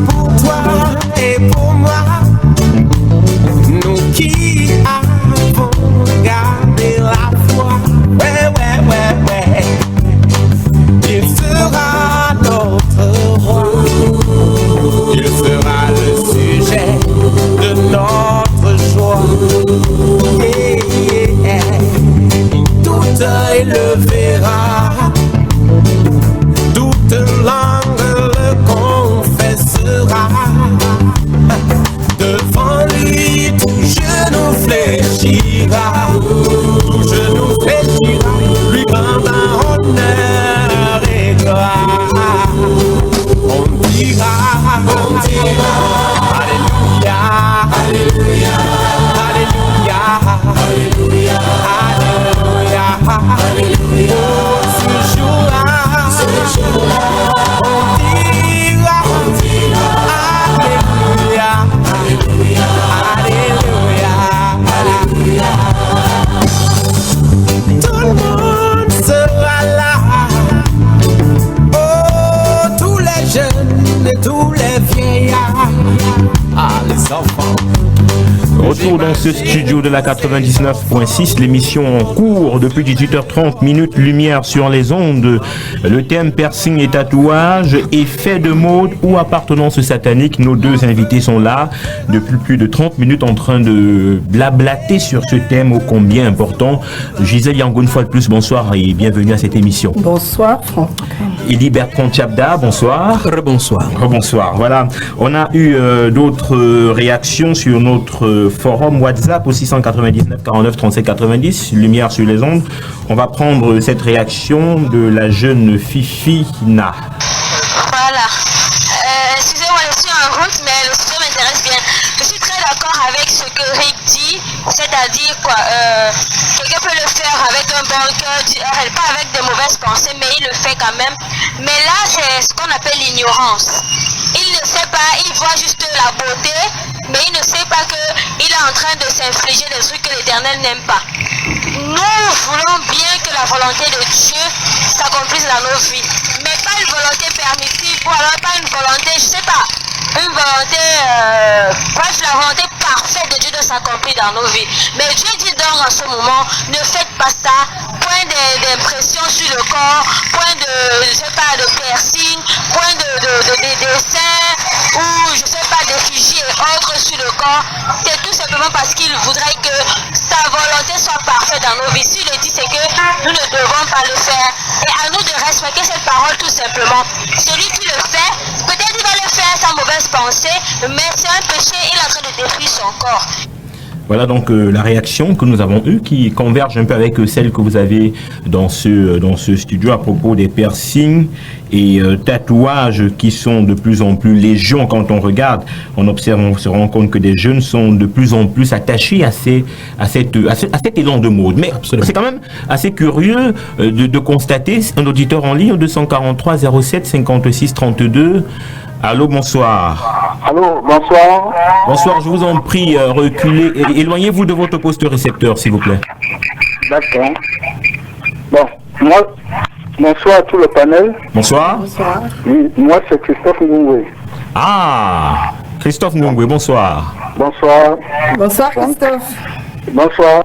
pour toi et pour moi, nous qui avons gardé la foi. Ouais. Il sera notre roi. Il sera le sujet de notre joie. Tout œil le verra, toute langue le confessera. Devant lui, tout genou fléchira, lui rendant honneur et gloire. On dira Alléluia, Alléluia, Alléluia, Alléluia, Alléluia, Alléluia. Oh, ce jour-là, on dira Alléluia, Alléluia, Alléluia, Alléluia. Tout le monde sera là. Oh, tous les jeunes et tous les vieillards. Ah, les enfants. Retour dans ce studio de la 99.6, l'émission en cours depuis 18h30 minutes, lumière sur les ondes. Le thème piercing et tatouage, effet de mode ou appartenance satanique. Nos deux invités sont là depuis plus de 30 minutes en train de blablater sur ce thème ô combien important. Gisèle Yango, une fois de plus, bonsoir et bienvenue à cette émission. Bonsoir Franck. Elie Bertrand Tchabda, bonsoir. Rebonsoir. Rebonsoir, voilà. On a eu d'autres réactions sur notre forum WhatsApp au 699 49 37 90, lumière sur les ondes. On va prendre cette réaction de la jeune Fifi Na. Voilà. Excusez-moi, je suis en route, mais le sujet m'intéresse bien. Je suis très d'accord avec ce que Rick dit, c'est-à-dire quoi, quelqu'un peut le faire avec un bon cœur, pas avec de mauvaises pensées, mais il le fait quand même. Mais là, c'est ce qu'on appelle l'ignorance. Il ne sait pas, il voit juste la beauté, mais il ne sait pas qu'il est en train de s'infliger des trucs que l'Éternel n'aime pas. Nous voulons bien que la volonté de Dieu s'accomplisse dans nos vies, mais pas une volonté permissive, ou alors pas une volonté, je sais pas, une volonté, bref, la volonté parfaite de Dieu de s'accomplir dans nos vies. Mais Dieu dit donc en ce moment, ne faites pas ça, point d'impression sur le corps, point de, je sais pas, de piercing, point de dessin, ou je sais pas, d'effigie et autres sur le corps. C'est tout simplement parce qu'il voudrait que sa volonté soit parfaite dans nos vies. S'il le dit, c'est que nous ne devons pas le faire. Et à nous de respecter cette parole tout simplement. Celui qui le fait, peut-être il va le faire sans mauvaise pensée, mais c'est un péché, il est en train de détruire son corps. Voilà donc la réaction que nous avons eue qui converge un peu avec celle que vous avez dans ce studio à propos des piercings et tatouages qui sont de plus en plus légion. Quand on regarde, on observe, on se rend compte que des jeunes sont de plus en plus attachés à cet élan de mode. Mais c'est quand même assez curieux de constater un auditeur en ligne au 243 07 56 32. Allô, bonsoir. Allô, bonsoir. Bonsoir, je vous en prie, reculez, éloignez-vous de votre poste récepteur, s'il vous plaît. D'accord. Bon, moi, bonsoir à tout le panel. Bonsoir. Bonsoir. Oui, moi c'est Christophe Ngungwe. Ah, Christophe Ngungwe, bonsoir. Bonsoir. Bonsoir Christophe. Bonsoir.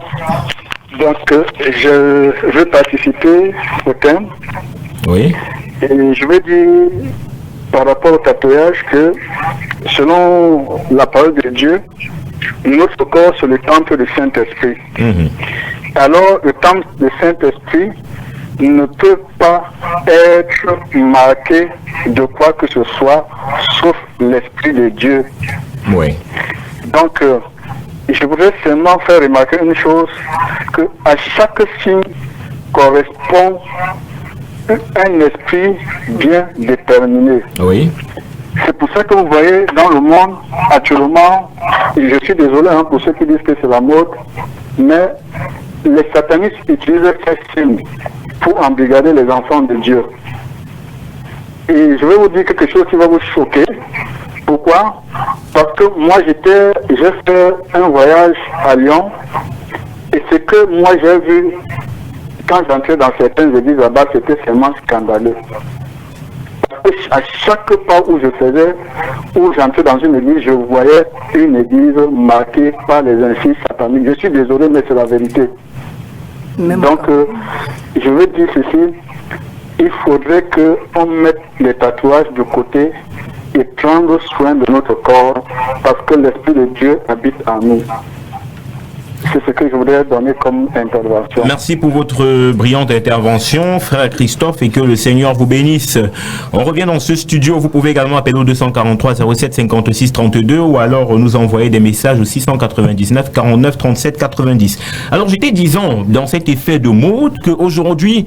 Donc, je veux participer au thème. Oui. Et je veux dire, par rapport au tatouage, que selon la parole de Dieu, notre corps c'est le temple du Saint-Esprit. Alors le temple du Saint-Esprit ne peut pas être marqué de quoi que ce soit sauf l'Esprit de Dieu. Oui. Donc je voudrais seulement faire remarquer une chose, que à chaque signe correspond un esprit bien déterminé. Oui. C'est pour ça que vous voyez dans le monde actuellement, et je suis désolé pour ceux qui disent que c'est la mode, mais les satanistes utilisent ces signes pour embrigader les enfants de Dieu. Et je vais vous dire quelque chose qui va vous choquer. Pourquoi? Parce que moi j'ai fait un voyage à Lyon, et ce que moi j'ai vu quand j'entrais dans certaines églises là-bas, c'était vraiment scandaleux. Parce que à chaque pas où je faisais, où j'entrais dans une église, je voyais une église marquée par les insultes sataniques. Je suis désolé, mais c'est la vérité. Donc, je veux dire ceci, il faudrait qu'on mette les tatouages de côté et prendre soin de notre corps, parce que l'Esprit de Dieu habite en nous. C'est ce que je voudrais donner comme intervention. Merci pour votre brillante intervention, frère Christophe, et que le Seigneur vous bénisse. On revient dans ce studio. Vous pouvez également appeler au 243 07 56 32 ou alors nous envoyer des messages au 699 49 37 90. Alors j'étais disant dans cet effet de mode qu'aujourd'hui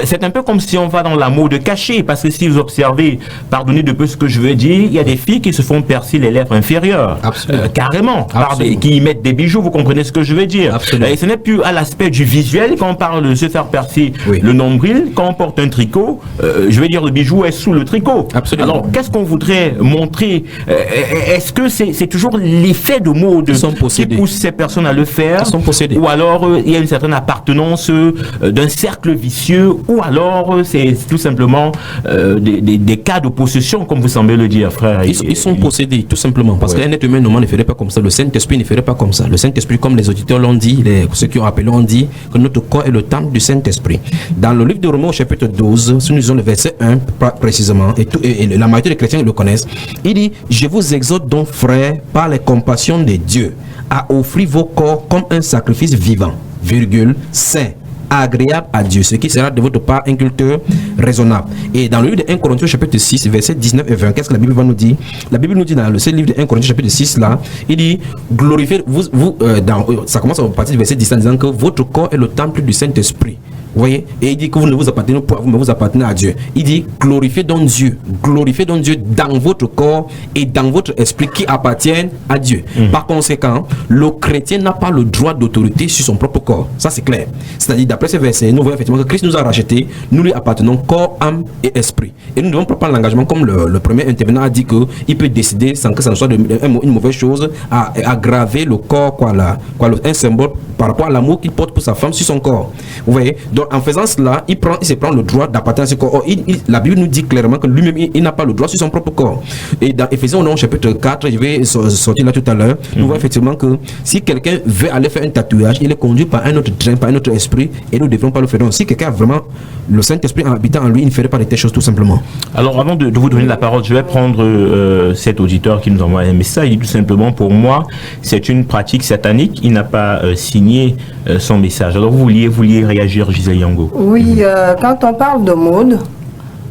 c'est un peu comme si on va dans la mode cachée, parce que si vous observez, pardonnez de peu ce que je veux dire, il y a des filles qui se font percer les lèvres inférieures, carrément, qui y mettent des bijoux. Vous comprenez ce que je veux dire? Et ce n'est plus à l'aspect du visuel quand on parle de se faire percer le nombril. Quand on porte un tricot, je vais dire le bijou est sous le tricot. Alors qu'est-ce qu'on voudrait montrer? Est-ce que c'est toujours l'effet de mode qui pousse ces personnes à le faire, ou alors il y a une certaine appartenance d'un cercle vicieux, ou alors c'est tout simplement des cas de possession, comme vous semblez le dire, frère? Ils sont possédés, tout simplement, parce qu'un être humain normalement ne ferait pas comme ça. Le Saint-Esprit ne ferait pas comme ça. Le Saint-Esprit, comme les auditeurs l'ont dit, ceux qui ont appelé ont dit que notre corps est le temple du Saint-Esprit. Dans le livre de Romains au chapitre 12, si nous lisons le verset 1 précisément, et la majorité des chrétiens le connaissent, il dit: je vous exhorte donc, frères, par les compassions de Dieu, à offrir vos corps comme un sacrifice vivant, saint, agréable à Dieu, ce qui sera de votre part un culte raisonnable. Et dans le livre de 1 Corinthiens chapitre 6, versets 19 et 20, qu'est-ce que la Bible va nous dire? La Bible nous dit dans le livre de 1 Corinthiens chapitre 6 là, il dit: glorifiez ça commence à partir du verset 10 en disant que votre corps est le temple du Saint-Esprit. Vous voyez? Et il dit que vous ne vous appartenez pas, vous, mais vous appartenez à Dieu. Il dit: glorifiez donc Dieu dans votre corps et dans votre esprit qui appartiennent à Dieu. Par conséquent, le chrétien n'a pas le droit d'autorité sur son propre corps. Ça, c'est clair. C'est-à-dire, d'après ce verset, nous voyons effectivement que Christ nous a rachetés, nous lui appartenons corps, âme et esprit. Et nous devons prendre l'engagement, comme le premier intervenant a dit, qu'il peut décider, sans que ça ne soit une mauvaise chose, à graver le corps, un symbole par rapport à l'amour qu'il porte pour sa femme sur son corps. Vous voyez? Donc, Donc en faisant cela, il se prend le droit d'appartenir à ce corps. Or, la Bible nous dit clairement que lui-même, il n'a pas le droit sur son propre corps. Et dans Éphésiens chapitre 4, je vais sortir là tout à l'heure, nous voyons effectivement que si quelqu'un veut aller faire un tatouage, il est conduit par un autre train, par un autre esprit, et nous ne devrons pas le faire. Donc si quelqu'un a vraiment le Saint-Esprit en habitant en lui, il ne ferait pas de telles choses tout simplement. Alors avant de vous donner la parole, je vais prendre cet auditeur qui nous envoie un message. Il dit tout simplement, pour moi, c'est une pratique satanique. Il n'a pas signé son message. Alors vous vouliez réagir, Gisèle Yango? Oui, quand on parle de mode,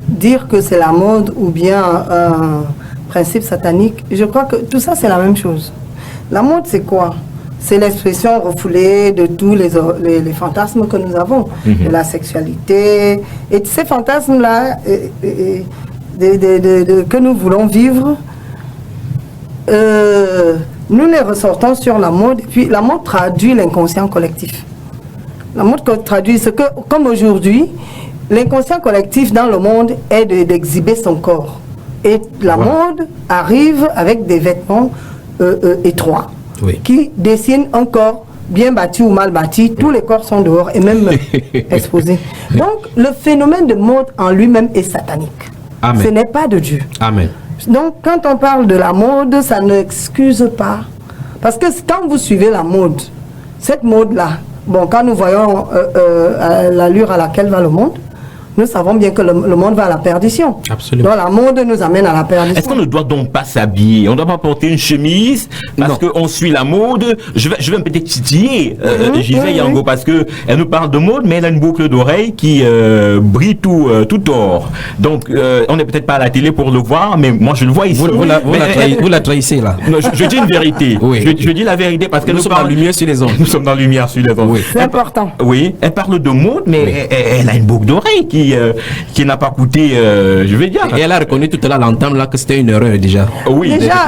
dire que c'est la mode ou bien un principe satanique, je crois que tout ça c'est la même chose. La mode c'est quoi? C'est l'expression refoulée de tous les fantasmes que nous avons, de la sexualité, et ces fantasmes-là que nous voulons vivre, nous les ressortons sur la mode, et puis la mode traduit l'inconscient collectif. La mode traduit ce que, comme aujourd'hui, l'inconscient collectif dans le monde est d'exhiber son corps. Et la mode arrive avec des vêtements étroits, qui dessinent un corps bien bâti ou mal bâti. Tous les corps sont dehors et même exposés. Donc, le phénomène de mode en lui-même est satanique. Amen. Ce n'est pas de Dieu. Amen. Donc, quand on parle de la mode, ça n'excuse pas. Parce que quand vous suivez la mode, cette mode-là, bon, quand nous voyons l'allure à laquelle va le monde, nous savons bien que le monde va à la perdition. Absolument. Donc la mode nous amène à la perdition. Est-ce qu'on ne doit donc pas s'habiller? On ne doit pas porter une chemise parce qu'on suit la mode? Je vais peut-être titiller Gisèle Yango parce qu'elle nous parle de mode, mais elle a une boucle d'oreille qui brille tout or. Donc on n'est peut-être pas à la télé pour le voir, mais moi je le vois ici. Vous la trahissez là. Non, je dis une vérité. Oui. Je dis la vérité parce que nous sommes dans la lumière sur les ondes. Nous sommes dans la lumière sur les ondes. Oui. C'est important. Oui, elle parle de mode, mais elle a une boucle d'oreille qui n'a pas coûté, je vais dire. Et elle a reconnu tout à l'heure, l'entame là, que c'était une erreur déjà. Oui, déjà.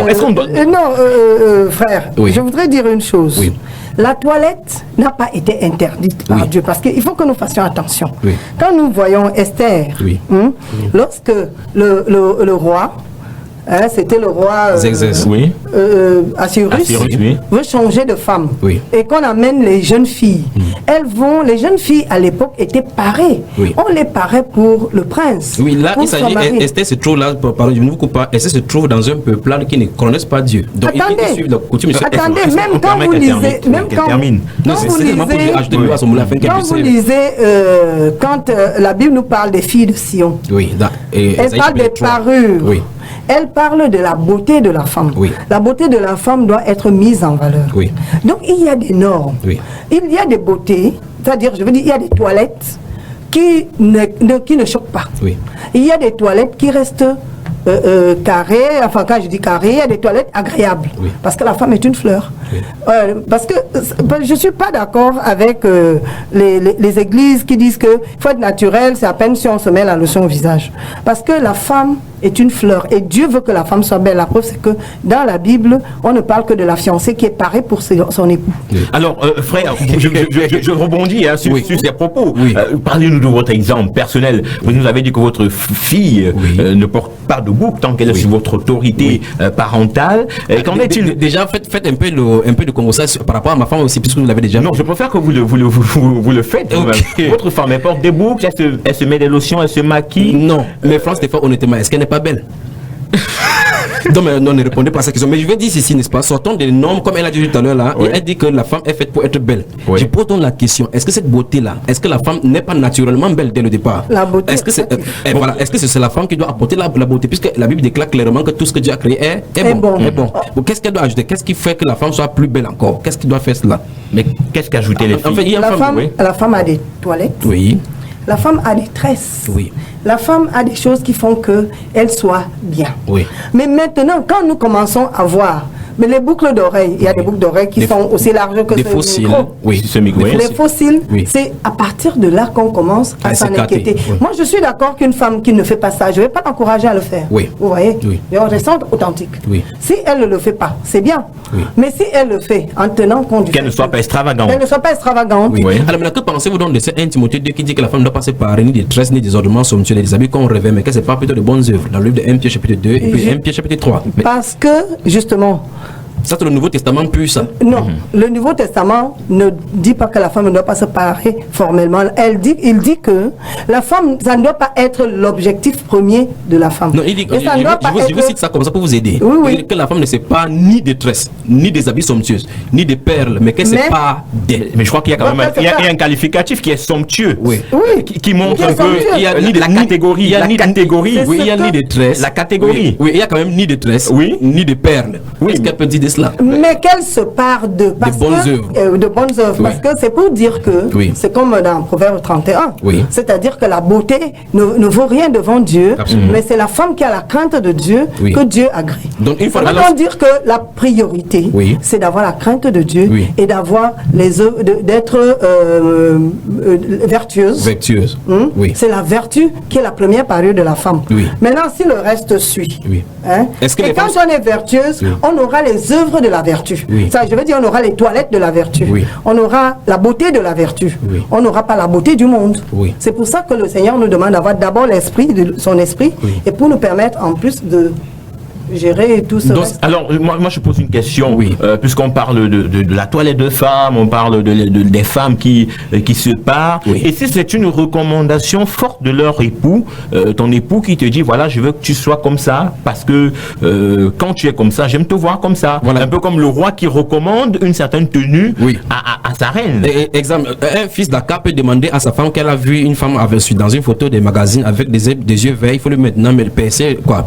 Est-ce qu'on doit... frère, je voudrais dire une chose. Oui. La toilette n'a pas été interdite par Dieu, parce qu'il faut que nous fassions attention. Oui. Quand nous voyons Esther, lorsque le roi, c'était le roi Assyrus, veut changer de femme et qu'on amène les jeunes filles. Les jeunes filles à l'époque étaient parées. On les parait pour le prince. Oui, là il s'agit, Esther se trouve là, pardon, je ne vous coupe pas, Esther se trouve dans un peuple là qui ne connaissent pas Dieu. Donc ils suivent la coutume. Attendez, même quand vous lisez, quand la Bible nous parle des filles de Sion, elle parle des parures. Elle parle de la beauté de la femme. La beauté de la femme doit être mise en valeur. Donc il y a des normes. Il y a des beautés, c'est-à-dire, je veux dire, il y a des toilettes qui ne choquent pas. Il y a des toilettes qui restent carrées, enfin quand je dis carrées, il y a des toilettes agréables. Parce que la femme est une fleur. Parce que je ne suis pas d'accord avec les églises qui disent qu'il faut être naturel, c'est à peine si on se met la lotion au visage. Parce que la femme est une fleur et Dieu veut que la femme soit belle. La preuve, c'est que dans la Bible, on ne parle que de la fiancée qui est parée pour son époux. Alors, frère, je rebondis sur ces propos. Parlez-nous de votre exemple personnel. Vous nous avez dit que votre fille ne porte pas de boucle tant qu'elle est sous votre autorité parentale. Qu'en est-il? Déjà, faites un peu de conversation par rapport à ma femme aussi, puisque vous l'avez déjà fait. Non, je préfère que vous le faites. Votre femme, elle porte des boucles, elle se met des lotions, elle se maquille. Non, mais France, des fois, honnêtement, est-ce qu'elle n'est pas belle? Non, mais non, ne répondez pas à cette question. Mais je vais dire ceci, n'est-ce pas? Sortons des normes, comme elle a dit tout à l'heure là. Et elle dit que la femme est faite pour être belle. Je pose donc la question, est-ce que cette beauté-là, est-ce que la femme n'est pas naturellement belle dès le départ? La beauté. Est-ce que c'est la femme qui doit apporter la beauté? Puisque la Bible déclare clairement que tout ce que Dieu a créé est bon. Bon, qu'est-ce qu'elle doit ajouter? Qu'est-ce qui fait que la femme soit plus belle encore? Qu'est-ce qui doit faire cela? Mais qu'est-ce qu'ajouter les filles? En fait, la femme a des toilettes. La femme a des tresses. La femme a des choses qui font qu'elle soit bien. Mais maintenant, quand nous commençons à voir, mais les boucles d'oreilles, il y a des boucles d'oreilles qui sont aussi larges que ce micro. Les fossiles, c'est à partir de là qu'on commence à s'en inquiéter. Moi, je suis d'accord qu'une femme qui ne fait pas ça, je ne vais pas l'encourager à le faire. Vous voyez? Mais on reste authentique. Si elle ne le fait pas, c'est bien. Mais si elle le fait en tenant compte du qu'elle ne soit pas extravagante. Qu'elle ne soit pas extravagante. Alors, mais que pensez-vous donc de ce 1 Timothée 2 qui dit que la femme ne doit pas se parer ni des tresses, ni des ornements somptueux, des habits qu'on revêt, mais que c'est pas plutôt de bonnes œuvres, dans le livre de 1 Pierre chapitre 2 et puis 1 Pierre chapitre 3. Parce que, justement, Ça, c'est le Nouveau Testament pur, ça. Non, le Nouveau Testament ne dit pas que la femme ne doit pas se parer formellement. Il dit que la femme, ça ne doit pas être l'objectif premier de la femme. Non, il dit, je vous cite ça comme ça pour vous aider. Oui. Il dit que la femme ne sait pas ni des tresses, ni des habits somptueux, ni des perles, mais qu'elle ne sait pas d'elle. Mais je crois qu'il y a quand même un qualificatif qui est somptueux. Oui. Qui montre un peu la catégorie. Il y a ni des tresses. La catégorie. Oui, il y a quand même ni des tresses, ni des perles. Qu'est-ce qu'elle peut dire de cela? Mais qu'elle se part de bonnes œuvres. De bonnes œuvres. Parce que c'est pour dire que c'est comme dans Proverbe 31. C'est-à-dire que la beauté ne vaut rien devant Dieu, mais c'est la femme qui a la crainte de Dieu que Dieu agrée. Donc, il faut dire que la priorité, c'est d'avoir la crainte de Dieu et d'avoir les œuvres, d'être vertueuse. C'est la vertu qui est la première parure de la femme. Maintenant, si le reste suit, et quand on est vertueuse, on aura les œuvres de la vertu. Ça, je veux dire, on aura les toilettes de la vertu. On aura la beauté de la vertu. On n'aura pas la beauté du monde. C'est pour ça que le Seigneur nous demande d'avoir d'abord son esprit, et pour nous permettre en plus de gérer tout ça. Alors, moi, je pose une question. Puisqu'on parle de la toilette de femmes, on parle des femmes qui se parent. Et si c'est une recommandation forte de leur époux, ton époux qui te dit, voilà, je veux que tu sois comme ça, parce que quand tu es comme ça, j'aime te voir comme ça. Un peu comme le roi qui recommande une certaine tenue à sa reine. Exemple, un fils d'Aka peut demander à sa femme qu'elle a vu une femme dans une photo des magazines avec des yeux verts. Il faut le maintenant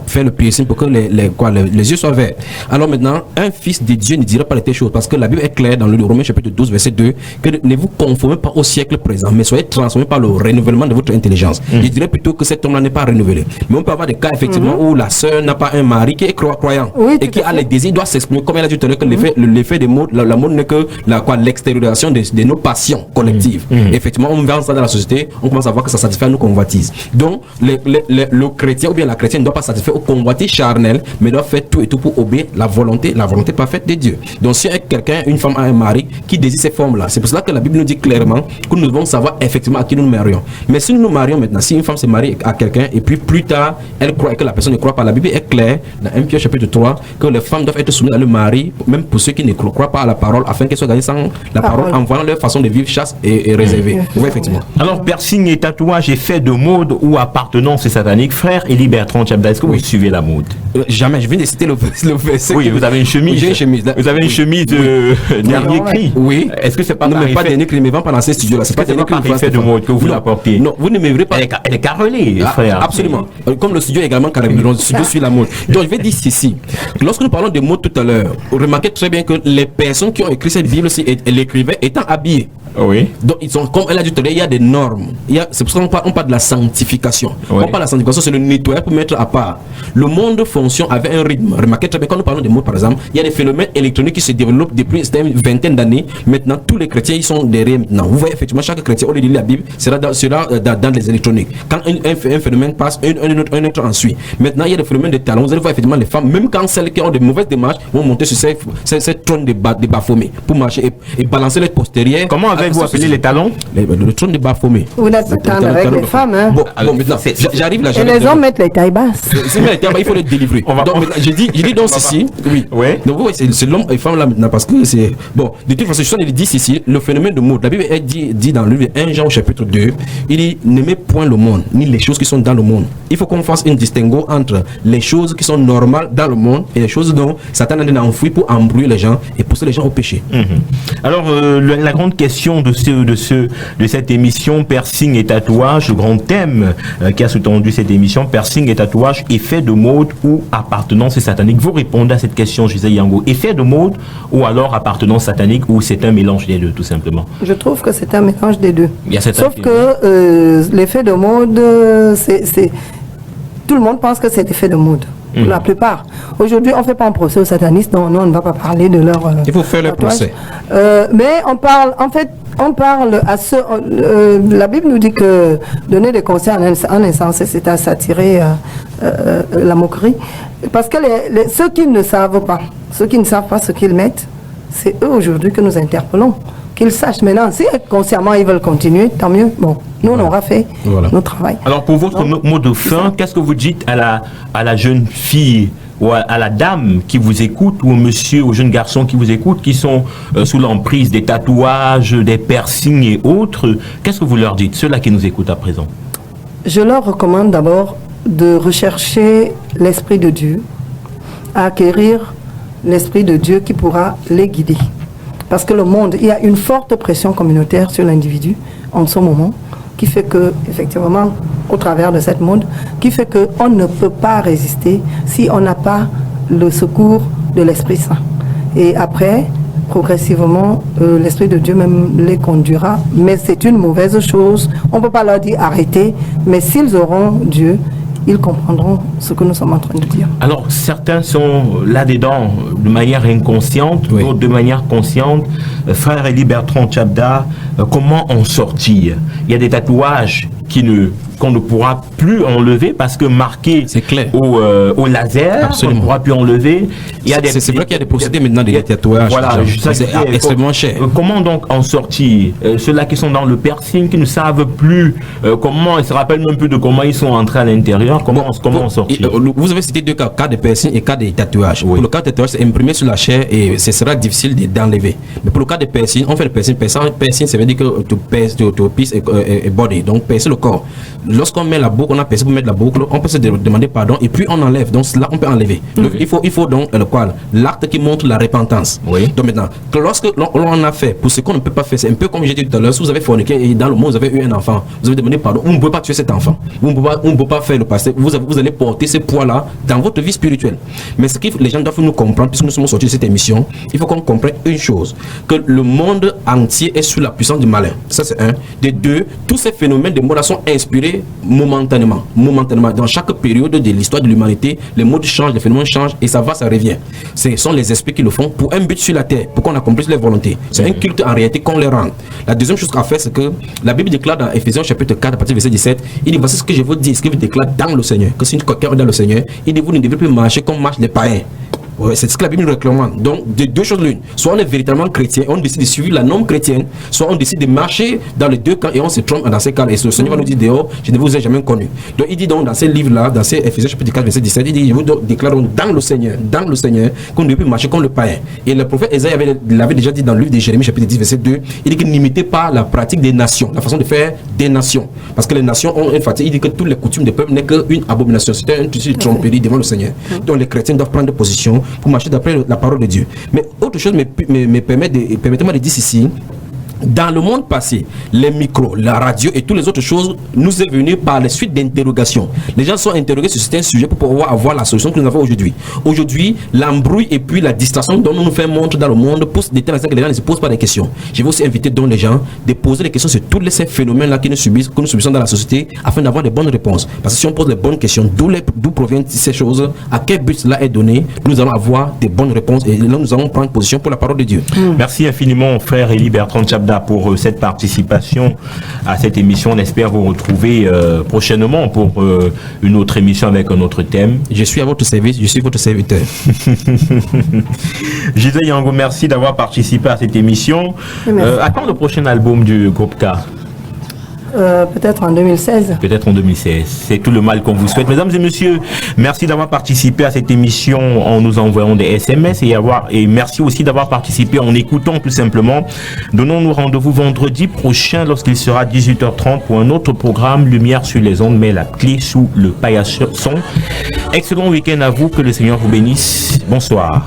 faire le piercing pour que les yeux soient verts. Alors maintenant, un fils de Dieu ne dira pas les telles choses, parce que la Bible est claire dans le Romains chapitre 12 verset 2 que ne vous conformez pas au siècle présent, mais soyez transformés par le renouvellement de votre intelligence. Je dirais plutôt que cet homme-là n'est pas renouvelé. Mais on peut avoir des cas effectivement où la sœur n'a pas un mari qui est croyant et qui a les désirs, doit s'exprimer, comme elle a dit tout à l'heure, que l'effet des mots, la mode n'est que l'extériorisation de nos passions collectives. Effectivement, on verra ça dans la société, on commence à voir que ça satisfait à nos convoitises. Donc le chrétien ou bien la chrétienne ne doit pas satisfaire aux convoitises charnelles, mais doit faire tout et tout pour obéir la volonté parfaite de Dieu. Donc si quelqu'un, une femme a un mari qui désire ces formes-là, c'est pour cela que la Bible nous dit clairement que nous devons savoir effectivement à qui nous marions. Mais si nous nous marions maintenant, si une femme se marie à quelqu'un et puis plus tard elle croit et que la personne ne croit pas, la Bible est claire dans 1 Pierre chapitre 3 que les femmes doivent être soumises à leur mari, même pour ceux qui ne croient pas à la parole, afin qu'elles soient gagnées sans la parole, en voyant leur façon de vivre chaste et réservée. Oui, effectivement. Alors, piercing et tatouage, effet de mode ou appartenance satanique, frère Élie Bertrand Tchabda, est-ce que vous suivez la mode? Jamais, je viens de citer le verset. Oui, vous avez une chemise. J'ai une chemise. Vous avez une chemise dernier cri. Oui. Est-ce que c'est pas pas dernier cri, mais pas pendant ces studios-là. C'est pas dernier cri effet de mode que vous l'apportez. Non, vous ne me verrez pas. Elle est carrelée, frère. Absolument. Comme le studio est également carrelé. Le studio suit la mode. Donc, je vais dire ceci. Lorsque nous parlons de mode tout à l'heure, remarquez très bien que les personnes qui ont écrit cette Bible, l'écrivaient étant habillées. Oui. Donc, ils sont, comme elle a dit tout à l'heure, il y a des normes. C'est pour ça qu'on parle de la sanctification. On parle de la sanctification, c'est le nettoyage pour mettre à part. Le monde fonctionne avec un rythme. Remarquez très bien, quand nous parlons des mots, par exemple, il y a des phénomènes électroniques qui se développent depuis une vingtaine d'années. Maintenant, tous les chrétiens, ils sont derrière maintenant. Vous voyez, effectivement, chaque chrétien, au lieu de lire la Bible, sera dans les électroniques. Quand un phénomène passe, un autre en suit. Maintenant, il y a des phénomènes de talons. Vous allez voir, effectivement, les femmes, même quand celles qui ont de mauvaises démarches, vont monter sur ces trônes de Baphomet pour marcher et balancer les postérieurs. Comment avez-vous appelé les talons? Le trône de Baphomet. Vous n'êtes pas avec les femmes, hein? Bon, maintenant, j'arrive là. Et les hommes mettent les tailles basses. Il faut les délivrer. Donc, je dis donc ceci. Oui. Donc, vous voyez, c'est l'homme et femme là maintenant parce que c'est. Bon, de toute façon, je suis dit ceci, le phénomène de mode. La Bible est dit dans le livre 1 Jean au chapitre 2, il dit n'aimez point le monde, ni les choses qui sont dans le monde. Il faut qu'on fasse une distinguo entre les choses qui sont normales dans le monde et les choses dont Satan a enfoui pour embrouiller les gens et pousser les gens au péché. Alors, la grande question de cette émission, piercing et tatouage, le grand thème qui a sous-tendu cette émission, piercing et tatouage, effet de mode ou appartenance satanique. Vous répondez à cette question, Gisèle Yango, effet de mode ou alors appartenance satanique, ou c'est un mélange des deux, tout simplement? Je trouve que c'est un mélange des deux. Sauf que l'effet de mode, c'est tout le monde pense que c'est effet de mode. La plupart. Aujourd'hui, on ne fait pas un procès aux satanistes, non, on ne va pas parler de leur... Il faut faire le procès. Mais on parle, en fait, à ceux... la Bible nous dit que donner des conseils en insensé, c'est à s'attirer la moquerie. Parce que ceux qui ne savent pas ce qu'ils mettent, c'est eux aujourd'hui que nous interpellons. Qu'ils sachent maintenant, si consciemment ils veulent continuer, tant mieux. Bon, nous on aura fait notre travail. Alors pour votre mot de fin, qu'est-ce que vous dites à la jeune fille ou à la dame qui vous écoute, ou au monsieur, au jeune garçon qui vous écoute, qui sont sous l'emprise des tatouages, des piercings et autres, qu'est-ce que vous leur dites, ceux-là qui nous écoutent à présent? Je leur recommande d'abord de rechercher l'Esprit de Dieu, à acquérir l'Esprit de Dieu qui pourra les guider. Parce que le monde, il y a une forte pression communautaire sur l'individu en ce moment, qui fait que, effectivement, au travers de cette mode, qui fait qu'on ne peut pas résister si on n'a pas le secours de l'Esprit Saint. Et après, progressivement, l'Esprit de Dieu même les conduira, mais c'est une mauvaise chose. On ne peut pas leur dire arrêtez, mais s'ils auront Dieu, ils comprendront ce que nous sommes en train de dire. Alors, certains sont là-dedans de manière inconsciente, d'autres de manière consciente. Frère Élie Bertrand Tchabda, comment en sortir? Il y a des tatouages qu'on ne pourra plus enlever parce que marqués au laser, on ne pourra plus enlever. C'est vrai qu'il y a des procédés maintenant des tatouages. Voilà, c'est extrêmement cher. Comment donc en sortir? Ceux-là qui sont dans le piercing, qui ne savent plus comment, ils se rappellent même plus de comment ils sont entrés à l'intérieur, comment en sortir? Vous avez cité deux cas de piercing et cas de tatouage. Pour le cas de tatouage, c'est imprimé sur la chair et ce sera difficile d'enlever. Mais pour le cas de piercing, on fait le piercing. Piercing, ça veut dire que tu pisses et body, donc piercer le corps. Lorsqu'on met la boucle, on a percé pour mettre la boucle, on peut se demander pardon et puis on enlève. Donc là, on peut enlever. Donc, il faut donc l'acte qui montre la repentance. Donc maintenant, lorsque l'on a fait, pour ce qu'on ne peut pas faire, c'est un peu comme j'ai dit tout à l'heure, si vous avez forniqué et dans le monde vous avez eu un enfant, vous avez demandé pardon, vous ne pouvez pas tuer cet enfant, vous ne pouvez pas faire le passé, vous allez porter ce poids-là dans votre vie spirituelle. Mais ce que les gens doivent nous comprendre, puisque nous sommes sortis de cette émission, il faut qu'on comprenne une chose, que le monde entier est sous la puissance du malin. Ça c'est un. De deux, tous ces phénomènes de mode sont inspirés momentanément. Dans chaque période de l'histoire de l'humanité, les modes changent, les phénomènes changent et ça va, ça revient. Ce sont les esprits qui le font pour un but sur la terre, pour qu'on accomplisse leur volonté. C'est un culte en réalité qu'on les rende. La deuxième chose à faire, c'est que la Bible déclare dans Ephésiens chapitre 4, à partir du verset 17, il dit voici ce que je vous dis, ce que vous déclare dans le Seigneur. Que si quelqu'un est dans le Seigneur, il dit vous ne devez plus marcher comme marchent les païens. Ouais, c'est ce que la Bible nous réclame. Donc, de deux choses l'une. Soit on est véritablement chrétien, on décide de suivre la norme chrétienne, soit on décide de marcher dans les deux camps et on se trompe dans ces cas. Et le Seigneur va nous dire dehors, je ne vous ai jamais connu. Donc, il dit donc dans ces livres-là, dans ces Ephésiens chapitre 4, verset 17, il dit, je vous déclare dans le Seigneur, qu'on ne peut plus marcher comme le païen. Et le prophète Ésaïe l'avait déjà dit dans le livre de Jérémie, chapitre 10, verset 2, il dit que n'imitez pas la pratique des nations, la façon de faire des nations. Parce que les nations ont une fatigue, il dit que toutes les coutumes des peuples n'est qu'une abomination. C'était un tissu de tromperie devant le Seigneur. Donc, les chrétiens doivent prendre position pour marcher d'après la parole de Dieu. Mais autre chose permettez-moi de dire ici, dans le monde passé, les micros, la radio et toutes les autres choses nous est venu par les suites d'interrogations. Les gens sont interrogés sur certains sujets pour pouvoir avoir la solution que nous avons aujourd'hui. Aujourd'hui, l'embrouille et puis la distraction dont nous nous faisons montre dans le monde pousse des telles que les gens ne se posent pas des questions. Je vais aussi inviter donc les gens de poser des questions sur tous ces phénomènes-là que nous subissons dans la société afin d'avoir des bonnes réponses. Parce que si on pose les bonnes questions, d'où proviennent ces choses, à quel but cela est donné, nous allons avoir des bonnes réponses et là nous allons prendre position pour la parole de Dieu. Merci infiniment, frère Élie Bertrand Tchabda, pour cette participation à cette émission. On espère vous retrouver prochainement pour une autre émission avec un autre thème. Je suis à votre service, je suis votre serviteur. Gisèle Yango, merci d'avoir participé à cette émission. À quand le prochain album du groupe K? Peut-être en 2016. Peut-être en 2016. C'est tout le mal qu'on vous souhaite. Mesdames et messieurs, merci d'avoir participé à cette émission en nous envoyant des SMS et merci aussi d'avoir participé en écoutant tout simplement. Donnons-nous rendez-vous vendredi prochain lorsqu'il sera 18h30 pour un autre programme Lumière sur les ondes, mais la clé sous le paillasson. Excellent week-end à vous, que le Seigneur vous bénisse. Bonsoir.